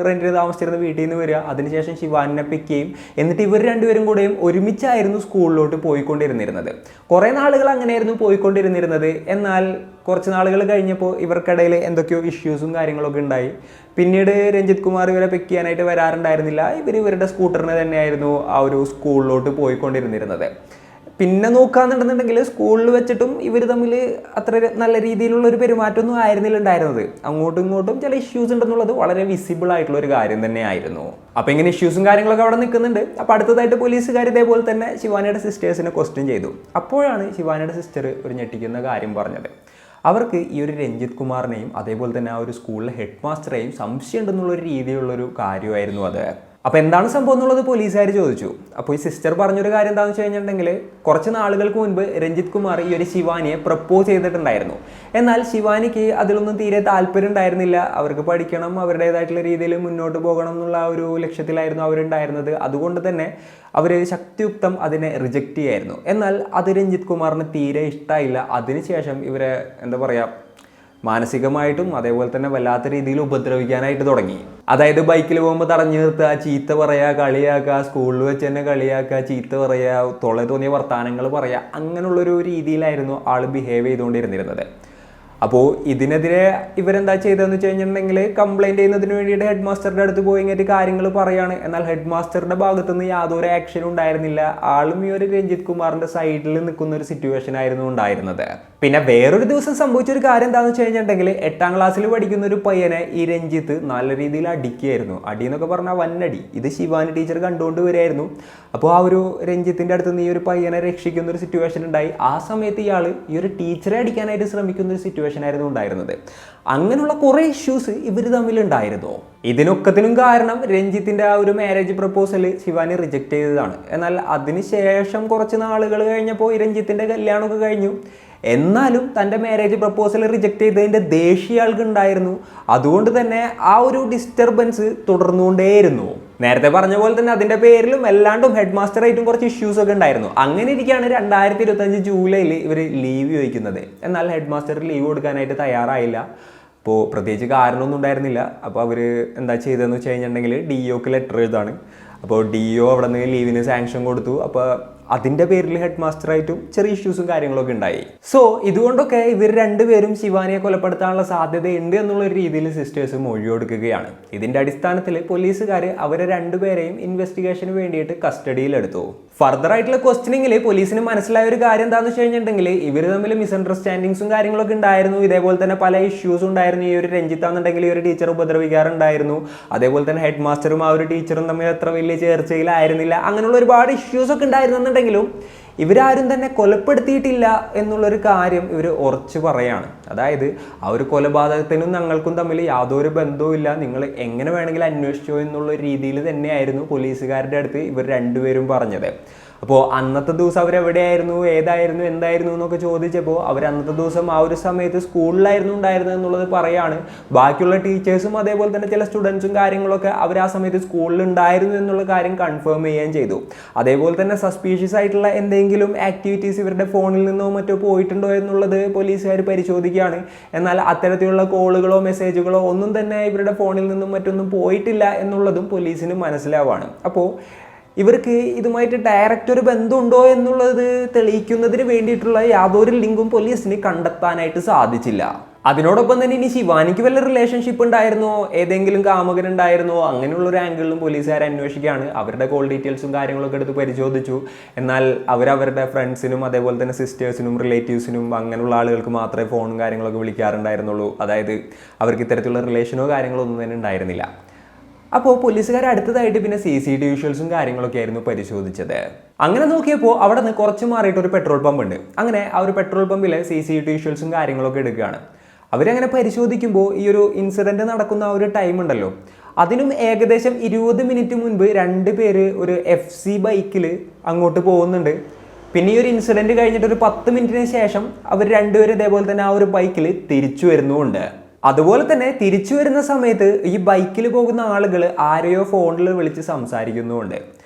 റെന്റിന് താമസിച്ചിരുന്ന വീട്ടിൽ നിന്ന് വരിക. അതിനുശേഷം ശിവാനിനെ പിക്ക് ചെയ്യും. എന്നിട്ട് ഇവർ 2 പേരും കൂടെയും ഒരുമിച്ചായിരുന്നു സ്കൂളിലോട്ട് പോയിക്കൊണ്ടിരുന്നിരുന്നത്. കുറേ നാളുകൾ അങ്ങനെയായിരുന്നു പോയിക്കൊണ്ടിരുന്നിരുന്നത്. എന്നാൽ കുറച്ച് നാളുകൾ കഴിഞ്ഞപ്പോൾ ഇവർക്കിടയിൽ എന്തൊക്കെയോ ഇഷ്യൂസും കാര്യങ്ങളൊക്കെ ഉണ്ടായി. പിന്നീട് രഞ്ജിത്ത് കുമാർ ഇവരെ പിക്ക് ചെയ്യാനായിട്ട് വരാറുണ്ടായിരുന്നില്ല. ഇവരുടെ സ്കൂട്ടറിന് തന്നെയായിരുന്നു ആ ഒരു സ്കൂളിലോട്ട് പോയിക്കൊണ്ടിരുന്നിരുന്നത്. പിന്നെ നോക്കാന്നുണ്ടെന്നുണ്ടെങ്കിൽ സ്കൂളിൽ വെച്ചിട്ടും ഇവർ തമ്മിൽ അത്ര നല്ല രീതിയിലുള്ള ഒരു പെരുമാറ്റമൊന്നും ആയിരുന്നില്ല ഉണ്ടായിരുന്നത്. അങ്ങോട്ടും ഇങ്ങോട്ടും ചില ഇഷ്യൂസ് ഉണ്ടെന്നുള്ളത് വളരെ വിസിബിൾ ആയിട്ടുള്ള ഒരു കാര്യം തന്നെയായിരുന്നു. അപ്പോൾ ഇങ്ങനെ ഇഷ്യൂസും കാര്യങ്ങളൊക്കെ അവിടെ നിൽക്കുന്നുണ്ട്. അപ്പോൾ അടുത്തതായിട്ട് പോലീസുകാർ ഇതേപോലെ തന്നെ ശിവാനിയുടെ സിസ്റ്റേഴ്സിനെ ക്വസ്റ്റ്യൻ ചെയ്തു. അപ്പോഴാണ് ശിവാനിയുടെ സിസ്റ്റർ ഒരു ഞെട്ടിക്കുന്ന കാര്യം പറഞ്ഞത്. അവർക്ക് ഈ ഒരു രഞ്ജിത്ത് കുമാറിനെയും അതേപോലെ തന്നെ ആ ഒരു സ്കൂളിലെ ഹെഡ് മാസ്റ്ററെയും സംശയം ഉണ്ടെന്നുള്ളൊരു രീതിയിലുള്ളൊരു കാര്യമായിരുന്നു അത്. അപ്പോൾ എന്താണ് സംഭവം എന്നുള്ളത് പോലീസുകാർ ചോദിച്ചു. അപ്പോൾ ഈ സിസ്റ്റർ പറഞ്ഞൊരു കാര്യം എന്താണെന്ന് വെച്ച് കഴിഞ്ഞിട്ടുണ്ടെങ്കിൽ കുറച്ച് നാളുകൾക്ക് മുൻപ് രഞ്ജിത്ത് കുമാർ ഈ ഒരു ശിവാനിയെ പ്രപ്പോസ് ചെയ്തിട്ടുണ്ടായിരുന്നു. എന്നാൽ ശിവാനിക്ക് അതിലൊന്നും തീരെ താല്പര്യം ഉണ്ടായിരുന്നില്ല. അവർക്ക് പഠിക്കണം, അവരുടേതായിട്ടുള്ള രീതിയിൽ മുന്നോട്ട് പോകണം എന്നുള്ള ഒരു ലക്ഷ്യത്തിലായിരുന്നു അവരുണ്ടായിരുന്നത്. അതുകൊണ്ട് തന്നെ അവർ ശക്തിയുക്തം അതിനെ റിജക്റ്റ് ചെയ്യായിരുന്നു. എന്നാൽ അത് രഞ്ജിത്ത് കുമാറിന് തീരെ ഇഷ്ടമായില്ല. അതിനുശേഷം ഇവരെ എന്താ പറയുക, മാനസികമായിട്ടും അതേപോലെ തന്നെ വല്ലാത്ത രീതിയിൽ ഉപദ്രവിക്കാനായിട്ട് തുടങ്ങി. അതായത് ബൈക്കിൽ പോകുമ്പോൾ തടഞ്ഞു നിർത്തുക, ചീത്ത പറയുക, കളിയാക്കുക, സ്കൂളിൽ വെച്ച് തന്നെ കളിയാക്കുക, ചീത്ത പറയുക, തൊള തോന്നിയ വർത്തമാനങ്ങൾ പറയുക, അങ്ങനെയുള്ളൊരു രീതിയിലായിരുന്നു ആൾ ബിഹേവ് ചെയ്തുകൊണ്ടിരുന്നിരുന്നത്. അപ്പോൾ ഇതിനെതിരെ ഇവരെന്താ ചെയ്തതെന്ന് വെച്ച് കഴിഞ്ഞിട്ടുണ്ടെങ്കിൽ കംപ്ലൈൻറ്റ് ചെയ്യുന്നതിന് വേണ്ടിയിട്ട് ഹെഡ് മാസ്റ്ററുടെ അടുത്ത് പോയി ഇങ്ങനെ കാര്യങ്ങൾ പറയുകയാണ്. എന്നാൽ ഹെഡ് മാസ്റ്ററുടെ ഭാഗത്തുനിന്ന് യാതൊരു ആക്ഷനും ഉണ്ടായിരുന്നില്ല. ആളും ഈ ഒരു രഞ്ജിത്ത് കുമാറിൻ്റെ സൈഡിൽ നിൽക്കുന്ന ഒരു സിറ്റുവേഷൻ ആയിരുന്നു ഉണ്ടായിരുന്നത്. പിന്നെ വേറൊരു ദിവസം സംഭവിച്ചൊരു കാര്യം എന്താണെന്ന് വെച്ച് കഴിഞ്ഞിട്ടുണ്ടെങ്കിൽ 8ാം ക്ലാസ്സിൽ പഠിക്കുന്ന ഒരു പയ്യനെ ഈ രഞ്ജിത്ത് നല്ല രീതിയിൽ അടിക്കുകയായിരുന്നു. അടി എന്നൊക്കെ പറഞ്ഞാൽ വന്നടി. ഇത് ശിവാനി ടീച്ചർ കണ്ടുകൊണ്ട് വരികയായിരുന്നു. അപ്പോൾ ആ ഒരു രഞ്ജിത്തിൻ്റെ അടുത്ത് നിന്ന് ഈ ഒരു പയ്യനെ രക്ഷിക്കുന്ന ഒരു സിറ്റുവേഷൻ ഉണ്ടായി. ആ സമയത്ത് ഇയാൾ ഈ ഒരു ടീച്ചറെ അടിക്കാനായിട്ട് ശ്രമിക്കുന്ന ഒരു സിറ്റുവേഷൻ ആയിരുന്നു ഉണ്ടായിരുന്നത്. അങ്ങനെയുള്ള കുറേ ഇഷ്യൂസ് ഇവർ തമ്മിലുണ്ടായിരുന്നു. ഇതിനൊക്കത്തിനും കാരണം രഞ്ജിത്തിൻ്റെ ആ ഒരു മാരേജ് പ്രപ്പോസൽ ശിവാനി റിജക്റ്റ് ചെയ്തതാണ്. എന്നാൽ അതിനുശേഷം കുറച്ച് നാളുകൾ കഴിഞ്ഞപ്പോൾ ഈ രഞ്ജിത്തിൻ്റെ കല്യാണമൊക്കെ കഴിഞ്ഞു. എന്നാലും തൻ്റെ മാരേജ് പ്രപ്പോസൽ റിജക്റ്റ് ചെയ്തതിൻ്റെ ദേഷ്യം ആൾക്ക് ഉണ്ടായിരുന്നു. അതുകൊണ്ട് തന്നെ ആ ഒരു ഡിസ്റ്റർബൻസ് തുടർന്നുകൊണ്ടേയിരുന്നു. നേരത്തെ പറഞ്ഞ പോലെ തന്നെ അതിൻ്റെ പേരിലും അല്ലാണ്ടും ഹെഡ് മാസ്റ്ററായിട്ടും കുറച്ച് ഇഷ്യൂസ് ഒക്കെ ഉണ്ടായിരുന്നു. അങ്ങനെ ഇരിക്കുകയാണ് 2025 ജൂലൈയിൽ ഇവർ ലീവ് ചോദിക്കുന്നത്. എന്നാൽ ഹെഡ് മാസ്റ്റർ ലീവ് കൊടുക്കാനായിട്ട് തയ്യാറായില്ല. അപ്പോൾ പ്രത്യേകിച്ച് കാരണമൊന്നും ഉണ്ടായിരുന്നില്ല. അപ്പോൾ അവർ എന്താ ചെയ്തതെന്ന് വെച്ച് കഴിഞ്ഞിട്ടുണ്ടെങ്കിൽ DOക്ക് ലെറ്റർ എഴുതാണ്. അപ്പോൾ DO അവിടെ നിന്ന് ലീവിന് സാങ്ഷൻ കൊടുത്തു. അപ്പോൾ അതിൻ്റെ പേരിൽ ഹെഡ് മാസ്റ്ററായിട്ടും ചെറിയ ഇഷ്യൂസും കാര്യങ്ങളൊക്കെ ഉണ്ടായി. സോ ഇതുകൊണ്ടൊക്കെ ഇവർ 2 പേരും ശിവാനിയെ കൊലപ്പെടുത്താനുള്ള സാധ്യതയുണ്ട് എന്നുള്ളൊരു രീതിയിൽ സിസ്റ്റേഴ്സ് മൊഴി കൊടുക്കുകയാണ്. ഇതിൻ്റെ അടിസ്ഥാനത്തിൽ പോലീസുകാർ അവരെ 2 പേരെയും ഇൻവെസ്റ്റിഗേഷന് വേണ്ടിയിട്ട് കസ്റ്റഡിയിലെടുത്തു. ഫർദർ ആയിട്ടുള്ള ക്വസ്റ്റ്യനിങ്ങിൽ പോലീസിന് മനസ്സിലായ ഒരു കാര്യം എന്താണെന്ന് വെച്ച് കഴിഞ്ഞിട്ടുണ്ടെങ്കിൽ ഇവർ തമ്മിൽ മിസ്അണ്ടർസ്റ്റാൻഡിങ്സും കാര്യങ്ങളൊക്കെ ഉണ്ടായിരുന്നു. ഇതേപോലെ തന്നെ പല ഇഷ്യൂസും ഉണ്ടായിരുന്നു. ഈ ഒരു രഞ്ജിത്താണെന്നുണ്ടെങ്കിൽ ഈ ഒരു ടീച്ചർ ഉപദ്രവിക്കാറുണ്ടായിരുന്നു. അതേപോലെ തന്നെ ഹെഡ് മാസ്റ്ററും ആ ഒരു ടീച്ചറും തമ്മിൽ അത്ര വലിയ ചേർച്ചയിലായിരുന്നില്ല. അങ്ങനെയുള്ള ഒരുപാട് ഇഷ്യൂസ് ഒക്കെ ഉണ്ടായിരുന്നെന്നുണ്ടെങ്കിലും ഇവരാരും തന്നെ കൊലപ്പെടുത്തിയിട്ടില്ല എന്നുള്ളൊരു കാര്യം ഇവർ ഉറച്ചു പറയാണ്. അതായത് ആ ഒരു കൊലപാതകത്തിനും ഞങ്ങൾക്കും തമ്മിൽ യാതൊരു ബന്ധവും ഇല്ല, നിങ്ങൾ എങ്ങനെ വേണമെങ്കിലും അന്വേഷിച്ചോ എന്നുള്ള രീതിയിൽ തന്നെയായിരുന്നു പോലീസുകാരുടെ അടുത്ത് ഇവർ 2 പേരും പറഞ്ഞത്. അപ്പോൾ അന്നത്തെ ദിവസം അവരെവിടെയായിരുന്നു, ഏതായിരുന്നു, എന്തായിരുന്നു എന്നൊക്കെ ചോദിച്ചപ്പോൾ അവർ അന്നത്തെ ദിവസം ആ ഒരു സമയത്ത് സ്കൂളിലായിരുന്നു ഉണ്ടായിരുന്നത് എന്നുള്ളത് പറയാണ്. ബാക്കിയുള്ള ടീച്ചേഴ്സും അതേപോലെ തന്നെ ചില സ്റ്റുഡൻസും കാര്യങ്ങളൊക്കെ അവർ ആ സമയത്ത് സ്കൂളിൽ ഉണ്ടായിരുന്നു എന്നുള്ള കാര്യം കൺഫേം ചെയ്യുകയും ചെയ്തു. അതേപോലെ തന്നെ സസ്പീഷ്യസ് ആയിട്ടുള്ള എന്തെങ്കിലും ആക്ടിവിറ്റീസ് ഇവരുടെ ഫോണിൽ നിന്നോ മറ്റോ പോയിട്ടുണ്ടോ എന്നുള്ളത് പോലീസുകാർ പരിശോധിക്കുകയാണ്. എന്നാൽ അത്തരത്തിലുള്ള കോളുകളോ മെസ്സേജുകളോ ഒന്നും തന്നെ ഇവരുടെ ഫോണിൽ നിന്നും മറ്റൊന്നും പോയിട്ടില്ല എന്നുള്ളതും പോലീസിന് മനസ്സിലാവാണ്. അപ്പോൾ ഇവർക്ക് ഇതുമായിട്ട് ഡയറക്റ്റ് ഒരു ബന്ധമുണ്ടോ എന്നുള്ളത് തെളിയിക്കുന്നതിന് വേണ്ടിയിട്ടുള്ള യാതൊരു ലിങ്കും പോലീസിന് കണ്ടെത്താനായിട്ട് സാധിച്ചില്ല. അതിനോടൊപ്പം തന്നെ ഇനി ശിവാനിക്ക് വല്ല റിലേഷൻഷിപ്പ് ഉണ്ടായിരുന്നോ, ഏതെങ്കിലും കാമുകൻ ഉണ്ടായിരുന്നോ, അങ്ങനെയുള്ള ഒരു ആംഗിളിലും പോലീസുകാർ അന്വേഷിക്കുകയാണ്. അവരുടെ കോൾ ഡീറ്റെയിൽസും കാര്യങ്ങളൊക്കെ എടുത്ത് പരിശോധിച്ചു. എന്നാൽ അവരവരുടെ ഫ്രണ്ട്സിനും അതേപോലെ തന്നെ സിസ്റ്റേഴ്സിനും റിലേറ്റീവ്സിനും അങ്ങനെയുള്ള ആളുകൾക്ക് മാത്രമേ ഫോണും കാര്യങ്ങളൊക്കെ വിളിക്കാറുണ്ടായിരുന്നുള്ളൂ. അതായത് അവർക്ക് ഇത്തരത്തിലുള്ള റിലേഷനോ കാര്യങ്ങളോ ഒന്നും തന്നെ ഉണ്ടായിരുന്നില്ല. അപ്പോൾ പോലീസുകാർ അടുത്തതായിട്ട് പിന്നെ CCTV വിഷ്വൽസും കാര്യങ്ങളൊക്കെ ആയിരുന്നു പരിശോധിച്ചത്. അങ്ങനെ നോക്കിയപ്പോൾ അവിടെ നിന്ന് കുറച്ച് മാറിയിട്ട് ഒരു പെട്രോൾ പമ്പ് ഉണ്ട്. അങ്ങനെ ആ ഒരു പെട്രോൾ പമ്പിലെ CCTV വിഷ്വൽസും കാര്യങ്ങളൊക്കെ എടുക്കുകയാണ്. അവരങ്ങനെ പരിശോധിക്കുമ്പോൾ ഈ ഒരു ഇൻസിഡൻറ്റ് നടക്കുന്ന ആ ഒരു ടൈം ഉണ്ടല്ലോ, അതിനും ഏകദേശം 20 മിനിറ്റ് മുൻപ് 2 പേര് ഒരു FC ബൈക്കിൽ അങ്ങോട്ട് പോകുന്നുണ്ട്. പിന്നെ ഈ ഒരു ഇൻസിഡൻറ്റ് കഴിഞ്ഞിട്ട് ഒരു 10 മിനിറ്റിന് ശേഷം അവർ 2 പേര് ഇതേപോലെ തന്നെ ആ ഒരു ബൈക്കിൽ തിരിച്ചു വരുന്നുമുണ്ട്. അതുപോലെ തന്നെ തിരിച്ചു വരുന്ന സമയത്ത് ഈ ബൈക്കിൽ പോകുന്ന ആളുകൾ ആരെയോ ഫോണിൽ വിളിച്ച് സംസാരിക്കുന്നുമുണ്ട്.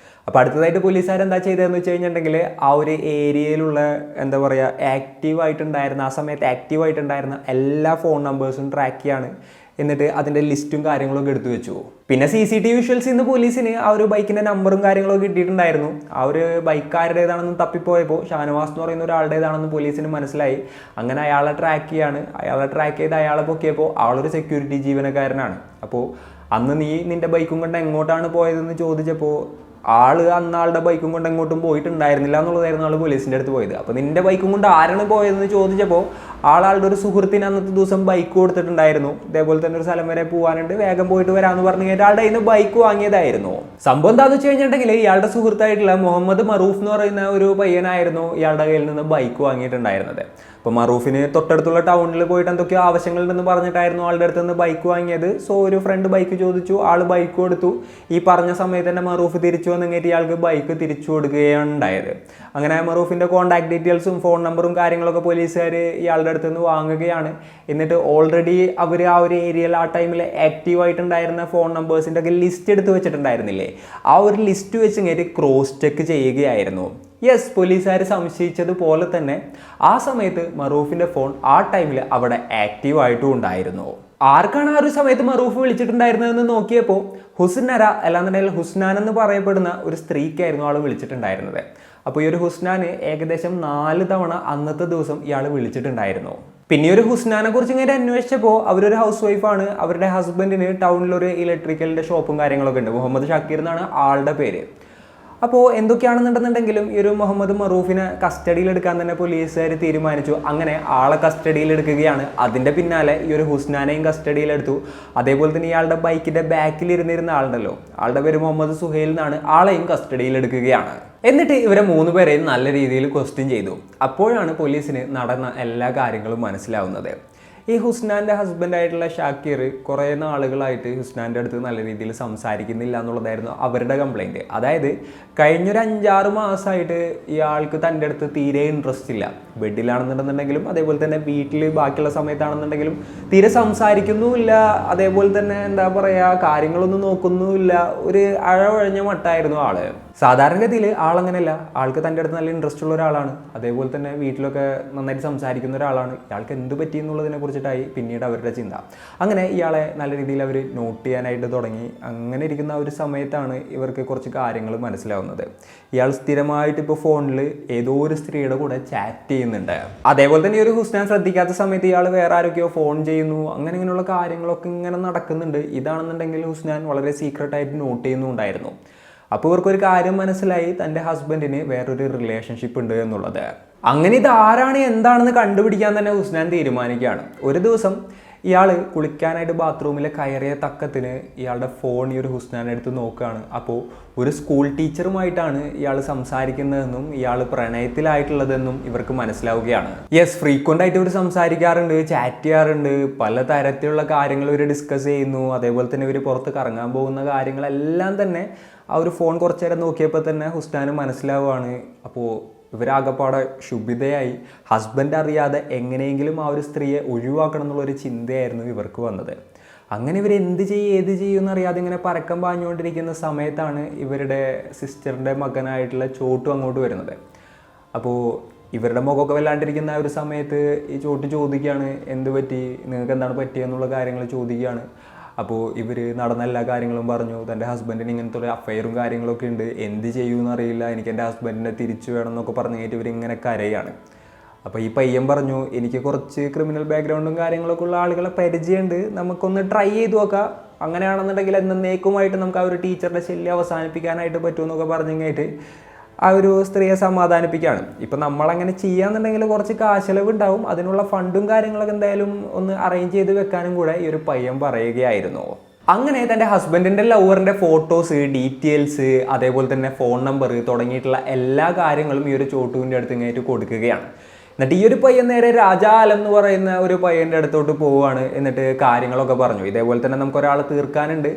അപ്പോൾ അടുത്തതായിട്ട് പോലീസുകാർ എന്താ ചെയ്തതെന്ന് വെച്ച് കഴിഞ്ഞിട്ടുണ്ടെങ്കിൽ ആ ഒരു ഏരിയയിലുള്ള എന്താ പറയുക ആ സമയത്ത് ആക്റ്റീവായിട്ടുണ്ടായിരുന്ന എല്ലാ ഫോൺ നമ്പേഴ്സും ട്രാക്ക് ചെയ്യാണ്. എന്നിട്ട് അതിൻ്റെ ലിസ്റ്റും കാര്യങ്ങളൊക്കെ എടുത്തു വെച്ചു. പിന്നെ CCTV വിഷ്വൽസിൽ നിന്ന് പോലീസിന് ആ ഒരു ബൈക്കിൻ്റെ നമ്പറും കാര്യങ്ങളൊക്കെ കിട്ടിയിട്ടുണ്ടായിരുന്നു. ആ ഒരു ബൈക്കാരുടേതാണെന്ന് തപ്പിപ്പോയപ്പോൾ ഷാനവാസ് എന്ന് പറയുന്ന ഒരാളുടേതാണെന്ന് പോലീസിന് മനസ്സിലായി. അങ്ങനെ അയാളെ ട്രാക്ക് ചെയ്ത് അയാളെ പൊക്കിയപ്പോൾ ആളൊരു സെക്യൂരിറ്റി ജീവനക്കാരനാണ്. അപ്പോൾ അന്ന് നിന്റെ ബൈക്കും കൊണ്ട് എങ്ങോട്ടാണ് പോയതെന്ന് ചോദിച്ചപ്പോൾ അന്ന് ആളുടെ ബൈക്കും കൊണ്ട് എങ്ങോട്ടും പോയിട്ടുണ്ടായിരുന്നില്ല എന്നുള്ളതായിരുന്നു ആൾ പോലീസിൻ്റെ അടുത്ത് പോയത്. അപ്പോൾ നിന്റെ ബൈക്കും കൊണ്ട് ആരാണ് പോയതെന്ന് ചോദിച്ചപ്പോൾ ആളുടെ ഒരു സുഹൃത്തിന് അന്നത്തെ ദിവസം ബൈക്ക് കൊടുത്തിട്ടുണ്ടായിരുന്നു. ഇതേപോലെ തന്നെ ഒരു സ്ഥലം വരെ പോകാനുണ്ട്, വേഗം പോയിട്ട് വരാമെന്ന് പറഞ്ഞു കഴിഞ്ഞാൽ ആളുടെ കയ്യിൽ നിന്ന് ബൈക്ക് വാങ്ങിയതായിരുന്നു. സംഭവം എന്താണെന്ന് വെച്ച് കഴിഞ്ഞിട്ടുണ്ടെങ്കിൽ ഇയാളുടെ സുഹൃത്തായിട്ടുള്ള മുഹമ്മദ് മറൂഫ് എന്ന് പറയുന്ന ഒരു പയ്യനായിരുന്നു ഇയാളുടെ കയ്യിൽ നിന്ന് ബൈക്ക് വാങ്ങിയിട്ടുണ്ടായിരുന്നത്. അപ്പോൾ മറൂഫിന് തൊട്ടടുത്തുള്ള ടൗണിൽ പോയിട്ട് എന്തൊക്കെയോ ആവശ്യങ്ങളുണ്ടെന്ന് പറഞ്ഞിട്ടായിരുന്നു ആളുടെ അടുത്ത് നിന്ന് ബൈക്ക് വാങ്ങിയത്. സോ ഒരു ഫ്രണ്ട് ബൈക്ക് ചോദിച്ചു, ആൾ ബൈക്ക് കൊടുത്തു. ഈ പറഞ്ഞ സമയത്ത് തന്നെ മറൂഫ് തിരിച്ചു വന്നെങ്കിൽ ഇയാൾക്ക് ബൈക്ക് തിരിച്ചു കൊടുക്കുകയാണ് ഉണ്ടായത്. അങ്ങനെ മറൂഫിൻ്റെ കോൺടാക്ട് ഡീറ്റെയിൽസും ഫോൺ നമ്പറും കാര്യങ്ങളൊക്കെ പോലീസുകാർ ഇയാളുടെ അടുത്ത് നിന്ന് വാങ്ങുകയാണ്. എന്നിട്ട് ഓൾറെഡി അവർ ആ ഒരു ഏരിയയിൽ ആ ടൈമിൽ ആക്റ്റീവായിട്ടുണ്ടായിരുന്ന ഫോൺ നമ്പേഴ്സിൻ്റെ ഒക്കെ ലിസ്റ്റ് എടുത്ത് വെച്ചിട്ടുണ്ടായിരുന്നില്ലേ, ആ ഒരു ലിസ്റ്റ് വെച്ച് ഇങ്ങനെ ക്രോസ് ചെക്ക് ചെയ്യുകയായിരുന്നു. യെസ്, പോലീസുകാർ സംശയിച്ചതുപോലെ തന്നെ ആ സമയത്ത് മറൂഫിൻ്റെ ഫോൺ ആ ടൈമിൽ അവിടെ ആക്റ്റീവായിട്ടും ഉണ്ടായിരുന്നു. ആർക്കാണ് ആ ഒരു സമയത്ത് മറൂഫ് വിളിച്ചിട്ടുണ്ടായിരുന്നതെന്ന് നോക്കിയപ്പോൾ ഹുസ്നര അല്ലാന്നുണ്ടെങ്കിൽ ഹുസ്നാൻ എന്ന് പറയപ്പെടുന്ന ഒരു സ്ത്രീക്കായിരുന്നു ആൾ വിളിച്ചിട്ടുണ്ടായിരുന്നത്. അപ്പോൾ ഈ ഒരു ഹുസ്നാന് ഏകദേശം 4 തവണ അന്നത്തെ ദിവസം ഇയാൾ വിളിച്ചിട്ടുണ്ടായിരുന്നു. പിന്നെ ഒരു ഹുസ്നാനെ കുറിച്ച് ഇങ്ങനെ അന്വേഷിച്ചപ്പോൾ അവരൊരു ഹൗസ് വൈഫാണ്. അവരുടെ ഹസ്ബൻഡിന് ടൗണിലൊരു ഇലക്ട്രിക്കലിൻ്റെ ഷോപ്പും കാര്യങ്ങളൊക്കെ ഉണ്ട്. മുഹമ്മദ് ഷക്കീർ എന്നാണ് ആളുടെ പേര്. അപ്പോൾ എന്തൊക്കെയാണെന്നുണ്ടെന്നുണ്ടെങ്കിലും ഈ ഒരു മുഹമ്മദ് മറൂഫിനെ കസ്റ്റഡിയിലെടുക്കാൻ തന്നെ പോലീസുകാർ തീരുമാനിച്ചു. അങ്ങനെ ആളെ കസ്റ്റഡിയിലെടുക്കുകയാണ്. അതിൻ്റെ പിന്നാലെ ഈ ഒരു ഹുസ്നാനെയും കസ്റ്റഡിയിലെടുത്തു. അതേപോലെ തന്നെ ഇയാളുടെ ബൈക്കിൻ്റെ ബാക്കിലിരുന്നിരുന്ന ആളുണ്ടല്ലോ, ആളുടെ പേര് മുഹമ്മദ് സുഹൈൽ എന്നാണ്, ആളെയും കസ്റ്റഡിയിലെടുക്കുകയാണ്. എന്നിട്ട് ഇവരെ 3 പേരെയും നല്ല രീതിയിൽ ക്വസ്റ്റ്യൻ ചെയ്തു. അപ്പോഴാണ് പോലീസിന് നടന്ന എല്ലാ കാര്യങ്ങളും മനസ്സിലാവുന്നത്. ഈ ഹുസ്നാൻ്റെ ഹസ്ബൻഡായിട്ടുള്ള ഷാക്കിർ കുറേ നാളുകളായിട്ട് ഹുസ്നാൻ്റെ അടുത്ത് നല്ല രീതിയിൽ സംസാരിക്കുന്നില്ല എന്നുള്ളതായിരുന്നു അവരുടെ കംപ്ലൈൻറ്റ്. അതായത് കഴിഞ്ഞൊരു 5-6 മാസമായിട്ട് ഇയാൾക്ക് തൻ്റെ അടുത്ത് തീരെ ഇൻട്രസ്റ്റ് ഇല്ല. ബെഡിലാണെന്നുണ്ടെന്നുണ്ടെങ്കിലും അതേപോലെ തന്നെ വീട്ടിൽ ബാക്കിയുള്ള സമയത്താണെന്നുണ്ടെങ്കിലും തീരെ സംസാരിക്കുന്നുമില്ല. അതേപോലെ തന്നെ എന്താ പറയുക, കാര്യങ്ങളൊന്നും നോക്കുന്നുമില്ല. ഒരു അഴവഴഞ്ഞ മട്ടായിരുന്നു ആള്. സാധാരണഗതിയിൽ ആളങ്ങനെയല്ല, ആൾക്ക് തൻ്റെ അടുത്ത് നല്ല ഇൻട്രസ്റ്റ് ഉള്ള ഒരാളാണ്. അതേപോലെ തന്നെ വീട്ടിലൊക്കെ നന്നായിട്ട് സംസാരിക്കുന്ന ഒരാളാണ്. ഇയാൾക്ക് എന്ത് പറ്റി എന്നുള്ളതിനെ കുറിച്ചിട്ടായി പിന്നീട് അവരുടെ ചിന്ത. അങ്ങനെ ഇയാളെ നല്ല രീതിയിൽ അവർ നോട്ട് ചെയ്യാനായിട്ട് തുടങ്ങി. അങ്ങനെ ഇരിക്കുന്ന ഒരു സമയത്താണ് ഇവർക്ക് കുറച്ച് കാര്യങ്ങൾ മനസ്സിലാവുന്നത്. ഇയാൾ സ്ഥിരമായിട്ട് ഇപ്പോൾ ഫോണിൽ ഏതോ ഒരു സ്ത്രീയുടെ കൂടെ ചാറ്റ് ചെയ്യുന്നുണ്ട്. അതേപോലെ തന്നെ ഈ ഒരു ഹുസ്നാൻ ശ്രദ്ധിക്കാത്ത സമയത്ത് ഇയാൾ വേറെ ആരൊക്കെയോ ഫോൺ ചെയ്യുന്നു. അങ്ങനെ ഇങ്ങനെയുള്ള കാര്യങ്ങളൊക്കെ ഇങ്ങനെ നടക്കുന്നുണ്ട്. ഇതാണെന്നുണ്ടെങ്കിൽ ഹുസ്നാൻ വളരെ സീക്രട്ടായിട്ട് നോട്ട് ചെയ്യുന്നുണ്ടായിരുന്നു. അപ്പോൾ ഇവർക്കൊരു കാര്യം മനസ്സിലായി, തൻ്റെ ഹസ്ബൻഡിന് വേറൊരു റിലേഷൻഷിപ്പ് ഉണ്ട് എന്നുള്ളത്. അങ്ങനെ ഇത് ആരാണ് എന്താണെന്ന് കണ്ടുപിടിക്കാൻ തന്നെ ഹുസ്നാൻ തീരുമാനിക്കുകയാണ്. ഒരു ദിവസം ഇയാൾ കുളിക്കാനായിട്ട് ബാത്റൂമിൽ കയറിയ തക്കത്തിന് ഇയാളുടെ ഫോൺ ഈ ഒരു ഹുസ്നാൻ എടുത്ത് നോക്കുകയാണ്. അപ്പോൾ ഒരു സ്കൂൾ ടീച്ചറുമായിട്ടാണ് ഇയാൾ സംസാരിക്കുന്നതെന്നും ഇയാൾ പ്രണയത്തിലായിട്ടുള്ളതെന്നും ഇവർക്ക് മനസ്സിലാവുകയാണ്. യെസ്, ഫ്രീക്വൻ്റ് ആയിട്ട് ഇവർ സംസാരിക്കാറുണ്ട്, ചാറ്റ് ചെയ്യാറുണ്ട്, പല തരത്തിലുള്ള കാര്യങ്ങൾ ഇവർ ഡിസ്കസ് ചെയ്യുന്നു. അതേപോലെ തന്നെ ഇവർ പുറത്ത് കറങ്ങാൻ പോകുന്ന കാര്യങ്ങളെല്ലാം തന്നെ ആ ഒരു ഫോൺ കുറച്ച് നേരം നോക്കിയപ്പോൾ തന്നെ ഹുസ്നാന് മനസ്സിലാവുകയാണ്. അപ്പോൾ ഇവരാകപ്പാടെ ശുഭിതയായി ഹസ്ബൻഡ് അറിയാതെ എങ്ങനെയെങ്കിലും ആ ഒരു സ്ത്രീയെ ഒഴിവാക്കണം എന്നുള്ളൊരു ചിന്തയായിരുന്നു ഇവർക്ക് വന്നത്. അങ്ങനെ ഇവർ എന്ത് ചെയ്യും ഏത് ചെയ്യുമെന്നറിയാതെ ഇങ്ങനെ പരക്കം പാഞ്ഞുകൊണ്ടിരിക്കുന്ന സമയത്താണ് ഇവരുടെ സിസ്റ്ററിൻ്റെ മകനായിട്ടുള്ള ചോട്ടു അങ്ങോട്ട് വരുന്നത്. അപ്പോൾ ഇവരുടെ മുഖമൊക്കെ വല്ലാണ്ടിരിക്കുന്ന ആ ഒരു സമയത്ത് ഈ ചോട്ട് ചോദിക്കുകയാണ്, എന്ത് പറ്റി, നിങ്ങൾക്ക് എന്താണ് പറ്റിയെന്നുള്ള കാര്യങ്ങൾ ചോദിക്കുകയാണ്. അപ്പോൾ ഇവർ നടന്ന എല്ലാ കാര്യങ്ങളും പറഞ്ഞു. തൻ്റെ ഹസ്ബൻഡിന് ഇങ്ങനത്തെ ഒരു അഫയറും കാര്യങ്ങളൊക്കെ ഉണ്ട്, എന്ത് ചെയ്യുമെന്ന് അറിയില്ല, എനിക്ക് എൻ്റെ ഹസ്ബൻഡിനെ തിരിച്ചു വേണം എന്നൊക്കെ പറഞ്ഞു കഴിഞ്ഞിട്ട് ഇവരിങ്ങനെ കരയാണ്. അപ്പോൾ ഈ പയ്യൻ പറഞ്ഞു, എനിക്ക് കുറച്ച് ക്രിമിനൽ ബാക്ക്ഗ്രൗണ്ടും കാര്യങ്ങളൊക്കെ ഉള്ള ആളുകളെ പരിചയമുണ്ട്, നമുക്കൊന്ന് ട്രൈ ചെയ്ത് നോക്കാം, അങ്ങനെയാണെന്നുണ്ടെങ്കിൽ എന്നേക്കുമായിട്ട് നമുക്ക് ആ ഒരു ടീച്ചറുടെ ശല്യം അവസാനിപ്പിക്കാനായിട്ട് പറ്റുമെന്നൊക്കെ പറഞ്ഞു കഴിഞ്ഞിട്ട് ആ ഒരു സ്ത്രീയെ സമാധാനിപ്പിക്കുകയാണ്. ഇപ്പം നമ്മളങ്ങനെ ചെയ്യാന്നുണ്ടെങ്കിൽ കുറച്ച് കാശലവ് ഉണ്ടാവും, അതിനുള്ള ഫണ്ടും കാര്യങ്ങളൊക്കെ എന്തായാലും ഒന്ന് അറേഞ്ച് ചെയ്ത് വെക്കാനും കൂടെ ഈ ഒരു പയ്യൻ പറയുകയായിരുന്നു. അങ്ങനെ തൻ്റെ ഹസ്ബൻഡിൻ്റെ ലവറിൻ്റെ ഫോട്ടോസ്, ഡീറ്റെയിൽസ്, അതേപോലെ തന്നെ ഫോൺ നമ്പർ തുടങ്ങിയിട്ടുള്ള എല്ലാ കാര്യങ്ങളും ഈ ഒരു ചോട്ടുവിൻ്റെ അടുത്ത് ഇങ്ങായിട്ട് കൊടുക്കുകയാണ്. എന്നിട്ട് ഈ ഒരു പയ്യൻ നേരെ രാജാലം എന്ന് പറയുന്ന ഒരു പയ്യൻ്റെ അടുത്തോട്ട് പോവുകയാണ്. എന്നിട്ട് കാര്യങ്ങളൊക്കെ പറഞ്ഞു, ഇതേപോലെ തന്നെ നമുക്ക് ഒരാളെ തീർക്കാനുണ്ട്,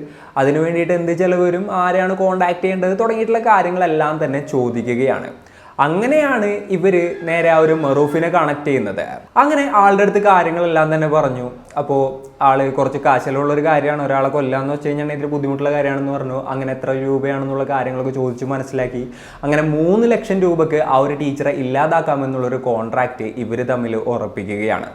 അതിന് വേണ്ടിയിട്ട് എന്ത് ചിലവ് വരും, ആരെയാണ് കോൺടാക്ട് ചെയ്യേണ്ടത് തുടങ്ങിയിട്ടുള്ള കാര്യങ്ങളെല്ലാം തന്നെ ചോദിക്കുകയാണ്. അങ്ങനെയാണ് ഇവർ നേരെ ആ ഒരു മെറൂഫിനെ കണക്ട് ചെയ്യുന്നത്. അങ്ങനെ ആളുടെ അടുത്ത് കാര്യങ്ങളെല്ലാം തന്നെ പറഞ്ഞു. അപ്പോൾ ആൾ കുറച്ച് കാശലുള്ളൊരു കാര്യമാണ്, ഒരാളെ കൊല്ലാന്ന് വെച്ച് കഴിഞ്ഞാൽ ഇതിൽ ബുദ്ധിമുട്ടുള്ള കാര്യമാണെന്ന് പറഞ്ഞു. അങ്ങനെ എത്ര രൂപയാണെന്നുള്ള കാര്യങ്ങളൊക്കെ ചോദിച്ച് മനസ്സിലാക്കി. അങ്ങനെ 3 ലക്ഷം രൂപയ്ക്ക് ആ ഒരു ടീച്ചറെ ഇല്ലാതാക്കാമെന്നുള്ളൊരു കോൺട്രാക്റ്റ് ഇവർ തമ്മിൽ ഉറപ്പിക്കുകയാണ്.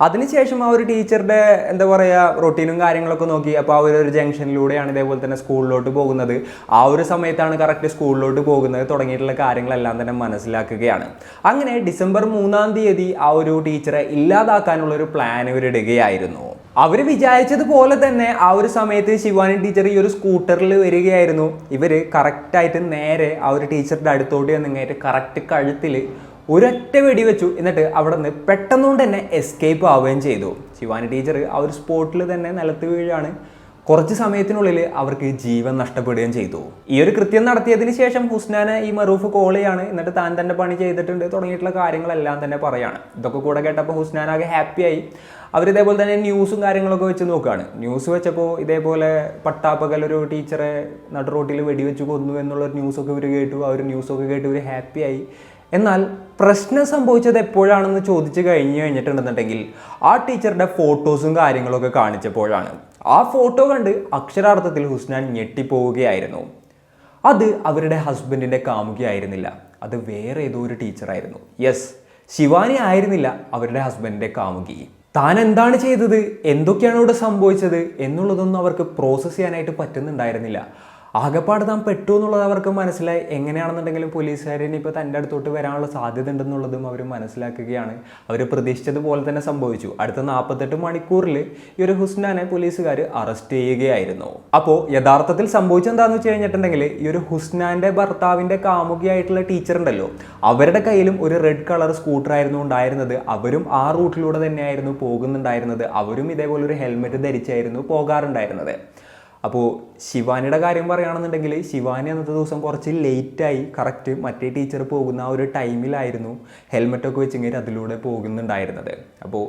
അതിനുശേഷം ആ ഒരു ടീച്ചറുടെ എന്താ പറയുക റൊട്ടീനും കാര്യങ്ങളൊക്കെ നോക്കി. അപ്പോൾ ആ ഒരു ജംഗ്ഷനിലൂടെയാണ് ഇതേപോലെ തന്നെ സ്കൂളിലോട്ട് പോകുന്നത്. ആ ഒരു സമയത്താണ് കറക്റ്റ് സ്കൂളിലോട്ട് പോകുന്നത് തുടങ്ങിയിട്ടുള്ള കാര്യങ്ങളെല്ലാം തന്നെ മനസ്സിലാക്കുകയാണ്. അങ്ങനെ ഡിസംബർ 3-ാം തീയതി ആ ഒരു ടീച്ചറെ ഇല്ലാതാക്കാനുള്ളൊരു പ്ലാൻ ഇവരിടുകയായിരുന്നു. അവർ വിചാരിച്ചതുപോലെ തന്നെ ആ ഒരു സമയത്ത് ശിവാനി ടീച്ചർ ഈ ഒരു സ്കൂട്ടറിൽ വരികയായിരുന്നു. ഇവർ കറക്റ്റായിട്ട് നേരെ ആ ഒരു ടീച്ചറുടെ അടുത്തോട്ട് ചെന്നിങ്ങായിട്ട് കറക്റ്റ് കഴുത്തിൽ ഒരൊറ്റ വെടി വെച്ചു. എന്നിട്ട് അവിടെ നിന്ന് പെട്ടെന്നുകൊണ്ട് തന്നെ എസ്കേപ്പ് ആവുകയും ചെയ്തു. ശിവാനി ടീച്ചർ ആ ഒരു സ്പോട്ടിൽ തന്നെ നിലത്ത് വീഴാണ്. കുറച്ച് സമയത്തിനുള്ളിൽ അവർക്ക് ജീവൻ നഷ്ടപ്പെടുകയും ചെയ്തു. ഈ ഒരു കൃത്യം നടത്തിയതിന് ശേഷം ഹുസ്നാനെ ഈ മറൂഫ് കോൾ ചെയ്യാണ്. എന്നിട്ട് താൻ തൻ്റെ പണി ചെയ്തിട്ടുണ്ട് തുടങ്ങിയിട്ടുള്ള കാര്യങ്ങളെല്ലാം തന്നെ പറയാണ്. ഇതൊക്കെ കൂടെ കേട്ടപ്പോൾ ഹുസ്നാനാകെ ഹാപ്പിയായി. അവരിതേപോലെ തന്നെ ന്യൂസും കാര്യങ്ങളൊക്കെ വെച്ച് നോക്കുകയാണ്. ന്യൂസ് വെച്ചപ്പോൾ ഇതേപോലെ പട്ടാപ്പകലൊരു ടീച്ചറെ നടു റോട്ടിൽ വെടിവെച്ച് കൊന്നു എന്നുള്ളൊരു ന്യൂസൊക്കെ ഇവർ കേട്ടു. ആ ഒരു ന്യൂസൊക്കെ കേട്ട് ഇവർ ഹാപ്പിയായി. എന്നാൽ പ്രശ്നം സംഭവിച്ചത് എപ്പോഴാണെന്ന് ചോദിച്ചു കഴിഞ്ഞിട്ടുണ്ടെന്നുണ്ടെങ്കിൽ ആ ടീച്ചറുടെ ഫോട്ടോസും കാര്യങ്ങളൊക്കെ കാണിച്ചപ്പോഴാണ്. ആ ഫോട്ടോ കണ്ട് അക്ഷരാർത്ഥത്തിൽ ഹുസ്നാൻ ഞെട്ടിപ്പോവുകയായിരുന്നു. അത് അവരുടെ ഹസ്ബൻഡിൻ്റെ കാമുകിയായിരുന്നില്ല, അത് വേറെ ഏതോ ഒരു ടീച്ചറായിരുന്നു. യെസ്, ശിവാനി ആയിരുന്നില്ല അവരുടെ ഹസ്ബൻഡിൻ്റെ കാമുകി. താൻ എന്താണ് ചെയ്തത്, എന്തൊക്കെയാണ് ഇവിടെ സംഭവിച്ചത് എന്നുള്ളതൊന്നും അവർക്ക് പ്രോസസ്സ് ചെയ്യാനായിട്ട് പറ്റുന്നുണ്ടായിരുന്നില്ല. ആകെപ്പാട് താൻ പെട്ടു എന്നുള്ളത് അവർക്ക് മനസ്സിലായി. എങ്ങനെയാണെന്നുണ്ടെങ്കിലും പോലീസുകാരന് ഇപ്പോൾ തൻ്റെ അടുത്തോട്ട് വരാനുള്ള സാധ്യത ഉണ്ടെന്നുള്ളതും അവർ മനസ്സിലാക്കുകയാണ്. അവർ പ്രതീക്ഷിച്ചതുപോലെ തന്നെ സംഭവിച്ചു. അടുത്ത 48 മണിക്കൂറിൽ ഈ ഒരു ഹുസ്നാനെ പോലീസുകാർ അറസ്റ്റ് ചെയ്യുകയായിരുന്നു. അപ്പോൾ യഥാർത്ഥത്തിൽ സംഭവിച്ചെന്താണെന്ന് വെച്ച് കഴിഞ്ഞിട്ടുണ്ടെങ്കിൽ ഈ ഒരു ഹുസ്നാൻ്റെ ഭർത്താവിൻ്റെ കാമുകിയായിട്ടുള്ള ടീച്ചർ ഉണ്ടല്ലോ, അവരുടെ കയ്യിലും ഒരു റെഡ് കളർ സ്കൂട്ടറായിരുന്നു ഉണ്ടായിരുന്നത്. അവരും ആ റൂട്ടിലൂടെ തന്നെയായിരുന്നു പോകുന്നുണ്ടായിരുന്നത്. അവരും ഇതേപോലെ ഒരു ഹെൽമെറ്റ് ധരിച്ചായിരുന്നു പോകാറുണ്ടായിരുന്നത്. അപ്പോൾ ശിവാനിയുടെ കാര്യം പറയുകയാണെന്നുണ്ടെങ്കിൽ ശിവാനി അന്നത്തെ ദിവസം കുറച്ച് ലേറ്റായി. കറക്റ്റ് മറ്റേ ടീച്ചർ പോകുന്ന ആ ഒരു ടൈമിലായിരുന്നു ഹെൽമെറ്റൊക്കെ വെച്ചെങ്കിൽ അതിലൂടെ പോകുന്നുണ്ടായിരുന്നത്. അപ്പോൾ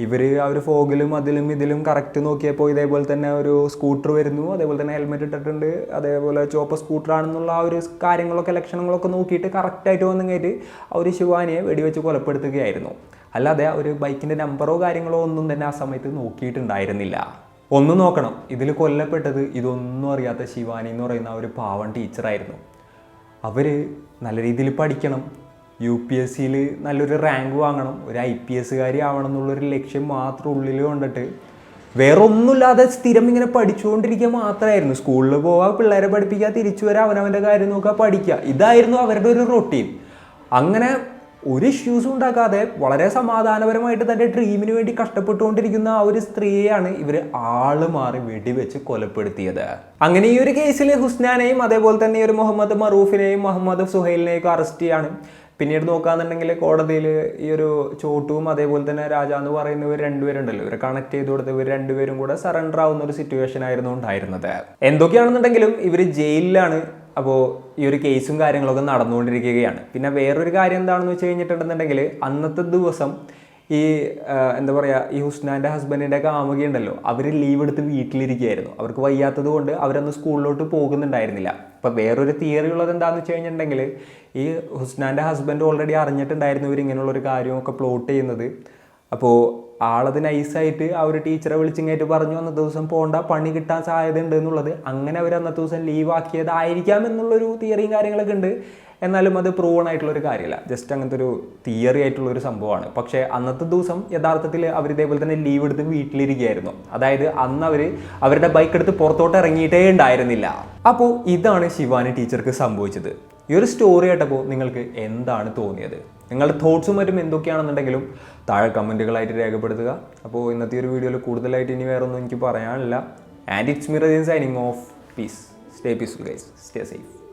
ഇവർ ആ ഒരു ഫോഗിലും അതിലും ഇതിലും കറക്റ്റ് നോക്കിയപ്പോൾ ഇതേപോലെ തന്നെ ഒരു സ്കൂട്ടർ വരുന്നു, അതേപോലെ തന്നെ ഹെൽമെറ്റ് ഇട്ടിട്ടുണ്ട്, അതേപോലെ ചുവപ്പ് സ്കൂട്ടറാണെന്നുള്ള ആ ഒരു കാര്യങ്ങളൊക്കെ ലക്ഷണങ്ങളൊക്കെ നോക്കിയിട്ട് കറക്റ്റായിട്ട് വന്നിങ്ങായിട്ട് ആ ഒരു ശിവാനിയെ വെടിവെച്ച് കൊലപ്പെടുത്തുകയായിരുന്നു. അല്ലാതെ ഒരു ബൈക്കിൻ്റെ നമ്പറോ കാര്യങ്ങളോ ഒന്നും തന്നെ ആ സമയത്ത് നോക്കിയിട്ടുണ്ടായിരുന്നില്ല. ഒന്ന് നോക്കണം, ഇതിൽ കൊല്ലപ്പെട്ടത് ഇതൊന്നും അറിയാത്ത ശിവാനി എന്ന് പറയുന്ന ആ ഒരു പാവം ടീച്ചറായിരുന്നു. അവർ നല്ല രീതിയിൽ പഠിക്കണം, UPSCയിൽ നല്ലൊരു റാങ്ക് വാങ്ങണം, ഒരു IPS ആവണം എന്നുള്ളൊരു ലക്ഷ്യം മാത്രം ഉള്ളിൽ കൊണ്ടിട്ട് വേറെ ഒന്നുമില്ലാതെ സ്ഥിരം ഇങ്ങനെ പഠിച്ചുകൊണ്ടിരിക്കുക മാത്രമായിരുന്നു. സ്കൂളിൽ പോവുക, പിള്ളേരെ പഠിപ്പിക്കുക, തിരിച്ചു വരിക, അവനവൻ്റെ കാര്യം നോക്കുക, പഠിക്കുക, ഇതായിരുന്നു അവരുടെ ഒരു റൊട്ടീൻ. അങ്ങനെ ഒരു ഇഷ്യൂസും ഉണ്ടാക്കാതെ വളരെ സമാധാനപരമായിട്ട് തൻ്റെ ഡ്രീമിന് വേണ്ടി കഷ്ടപ്പെട്ടുകൊണ്ടിരിക്കുന്ന ആ ഒരു സ്ത്രീയെയാണ് ഇവർ ആള് മാറി വെടിവെച്ച് കൊലപ്പെടുത്തിയത്. അങ്ങനെ ഈ ഒരു കേസിൽ ഹുസ്നാനെയും അതേപോലെ തന്നെ ഒരു മുഹമ്മദ് മറൂഫിനെയും മുഹമ്മദ് സുഹൈലിനെയും അറസ്റ്റ് ചെയ്യാണ്. പിന്നീട് നോക്കുകയാണെന്നുണ്ടെങ്കിൽ കോടതിയിൽ ഈ ഒരു ചോട്ടുവും അതേപോലെ തന്നെ രാജ എന്ന് പറയുന്നവർ രണ്ടുപേരുണ്ടല്ലോ, ഇവരെ കണക്ട് ചെയ്ത് കൊടുത്ത് ഇവർ രണ്ടുപേരും കൂടെ സറണ്ടർ ആവുന്ന ഒരു സിറ്റുവേഷൻ ആയിരുന്നു ഉണ്ടായിരുന്നത്. എന്തൊക്കെയാണെന്നുണ്ടെങ്കിലും ഇവർ ജയിലിലാണ്. അപ്പോൾ ഈ ഒരു കേസും കാര്യങ്ങളൊക്കെ നടന്നുകൊണ്ടിരിക്കുകയാണ്. പിന്നെ വേറൊരു കാര്യം എന്താണെന്ന് വെച്ച് കഴിഞ്ഞിട്ടുണ്ടെന്നുണ്ടെങ്കിൽ അന്നത്തെ ദിവസം ഈ എന്താ പറയുക, ഈ ഹുസ്നാൻ്റെ ഹസ്ബൻഡിൻ്റെ കാമുകി ഉണ്ടല്ലോ, അവർ ലീവ് എടുത്ത് വീട്ടിലിരിക്കുകയായിരുന്നു. അവർക്ക് വയ്യാത്തത് കൊണ്ട് അവരന്ന് സ്കൂളിലോട്ട് പോകുന്നുണ്ടായിരുന്നില്ല. അപ്പോൾ വേറൊരു തിയറി ഉള്ളത് എന്താണെന്ന് വെച്ച് കഴിഞ്ഞിട്ടുണ്ടെങ്കിൽ ഈ ഹുസ്നാൻ്റെ ഹസ്ബൻഡ് ഓൾറെഡി അറിഞ്ഞിട്ടുണ്ടായിരുന്നു ഇവർ ഇങ്ങനെയുള്ളൊരു കാര്യമൊക്കെ പ്ലോട്ട് ചെയ്യുന്നത്. അപ്പോൾ ആളത് നൈസായിട്ട് ആ ഒരു ടീച്ചറെ വിളിച്ചിങ്ങായിട്ട് പറഞ്ഞു അന്നത്തെ ദിവസം പോകേണ്ട, പണി കിട്ടാൻ സാധ്യത ഉണ്ട് എന്നുള്ളത്. അങ്ങനെ അവർ അന്നത്തെ ദിവസം ലീവ് ആക്കിയതായിരിക്കാം എന്നുള്ളൊരു തിയറിയും കാര്യങ്ങളൊക്കെ ഉണ്ട്. എന്നാലും അത് പ്രൂവൺ ആയിട്ടുള്ളൊരു കാര്യമല്ല, ജസ്റ്റ് അങ്ങനത്തെ ഒരു തിയറി ആയിട്ടുള്ളൊരു സംഭവമാണ്. പക്ഷേ അന്നത്തെ ദിവസം യഥാർത്ഥത്തിൽ അവർ ഇതേപോലെ തന്നെ ലീവ് എടുത്ത് വീട്ടിലിരിക്കുകയായിരുന്നു. അതായത് അന്ന് അവരുടെ ബൈക്ക് എടുത്ത് പുറത്തോട്ട് ഇറങ്ങിയിട്ടേ ഉണ്ടായിരുന്നില്ല. അപ്പോൾ ഇതാണ് ശിവാനി ടീച്ചർക്ക് സംഭവിച്ചത്. ഈ ഒരു സ്റ്റോറി ആയിട്ടപ്പോൾ നിങ്ങൾക്ക് എന്താണ് തോന്നിയത്? നിങ്ങളുടെ തോട്ട്സും മറ്റും എന്തൊക്കെയാണെന്നുണ്ടെങ്കിലും താഴെ കമൻറ്റുകളായിട്ട് രേഖപ്പെടുത്തുക. അപ്പോൾ ഇന്നത്തെ ഒരു വീഡിയോയിൽ കൂടുതലായിട്ട് ഇനി വേറെ ഒന്നും എനിക്ക് പറയാനില്ല. And it's me Rajeen signing off. Peace. Stay peaceful guys. Stay safe.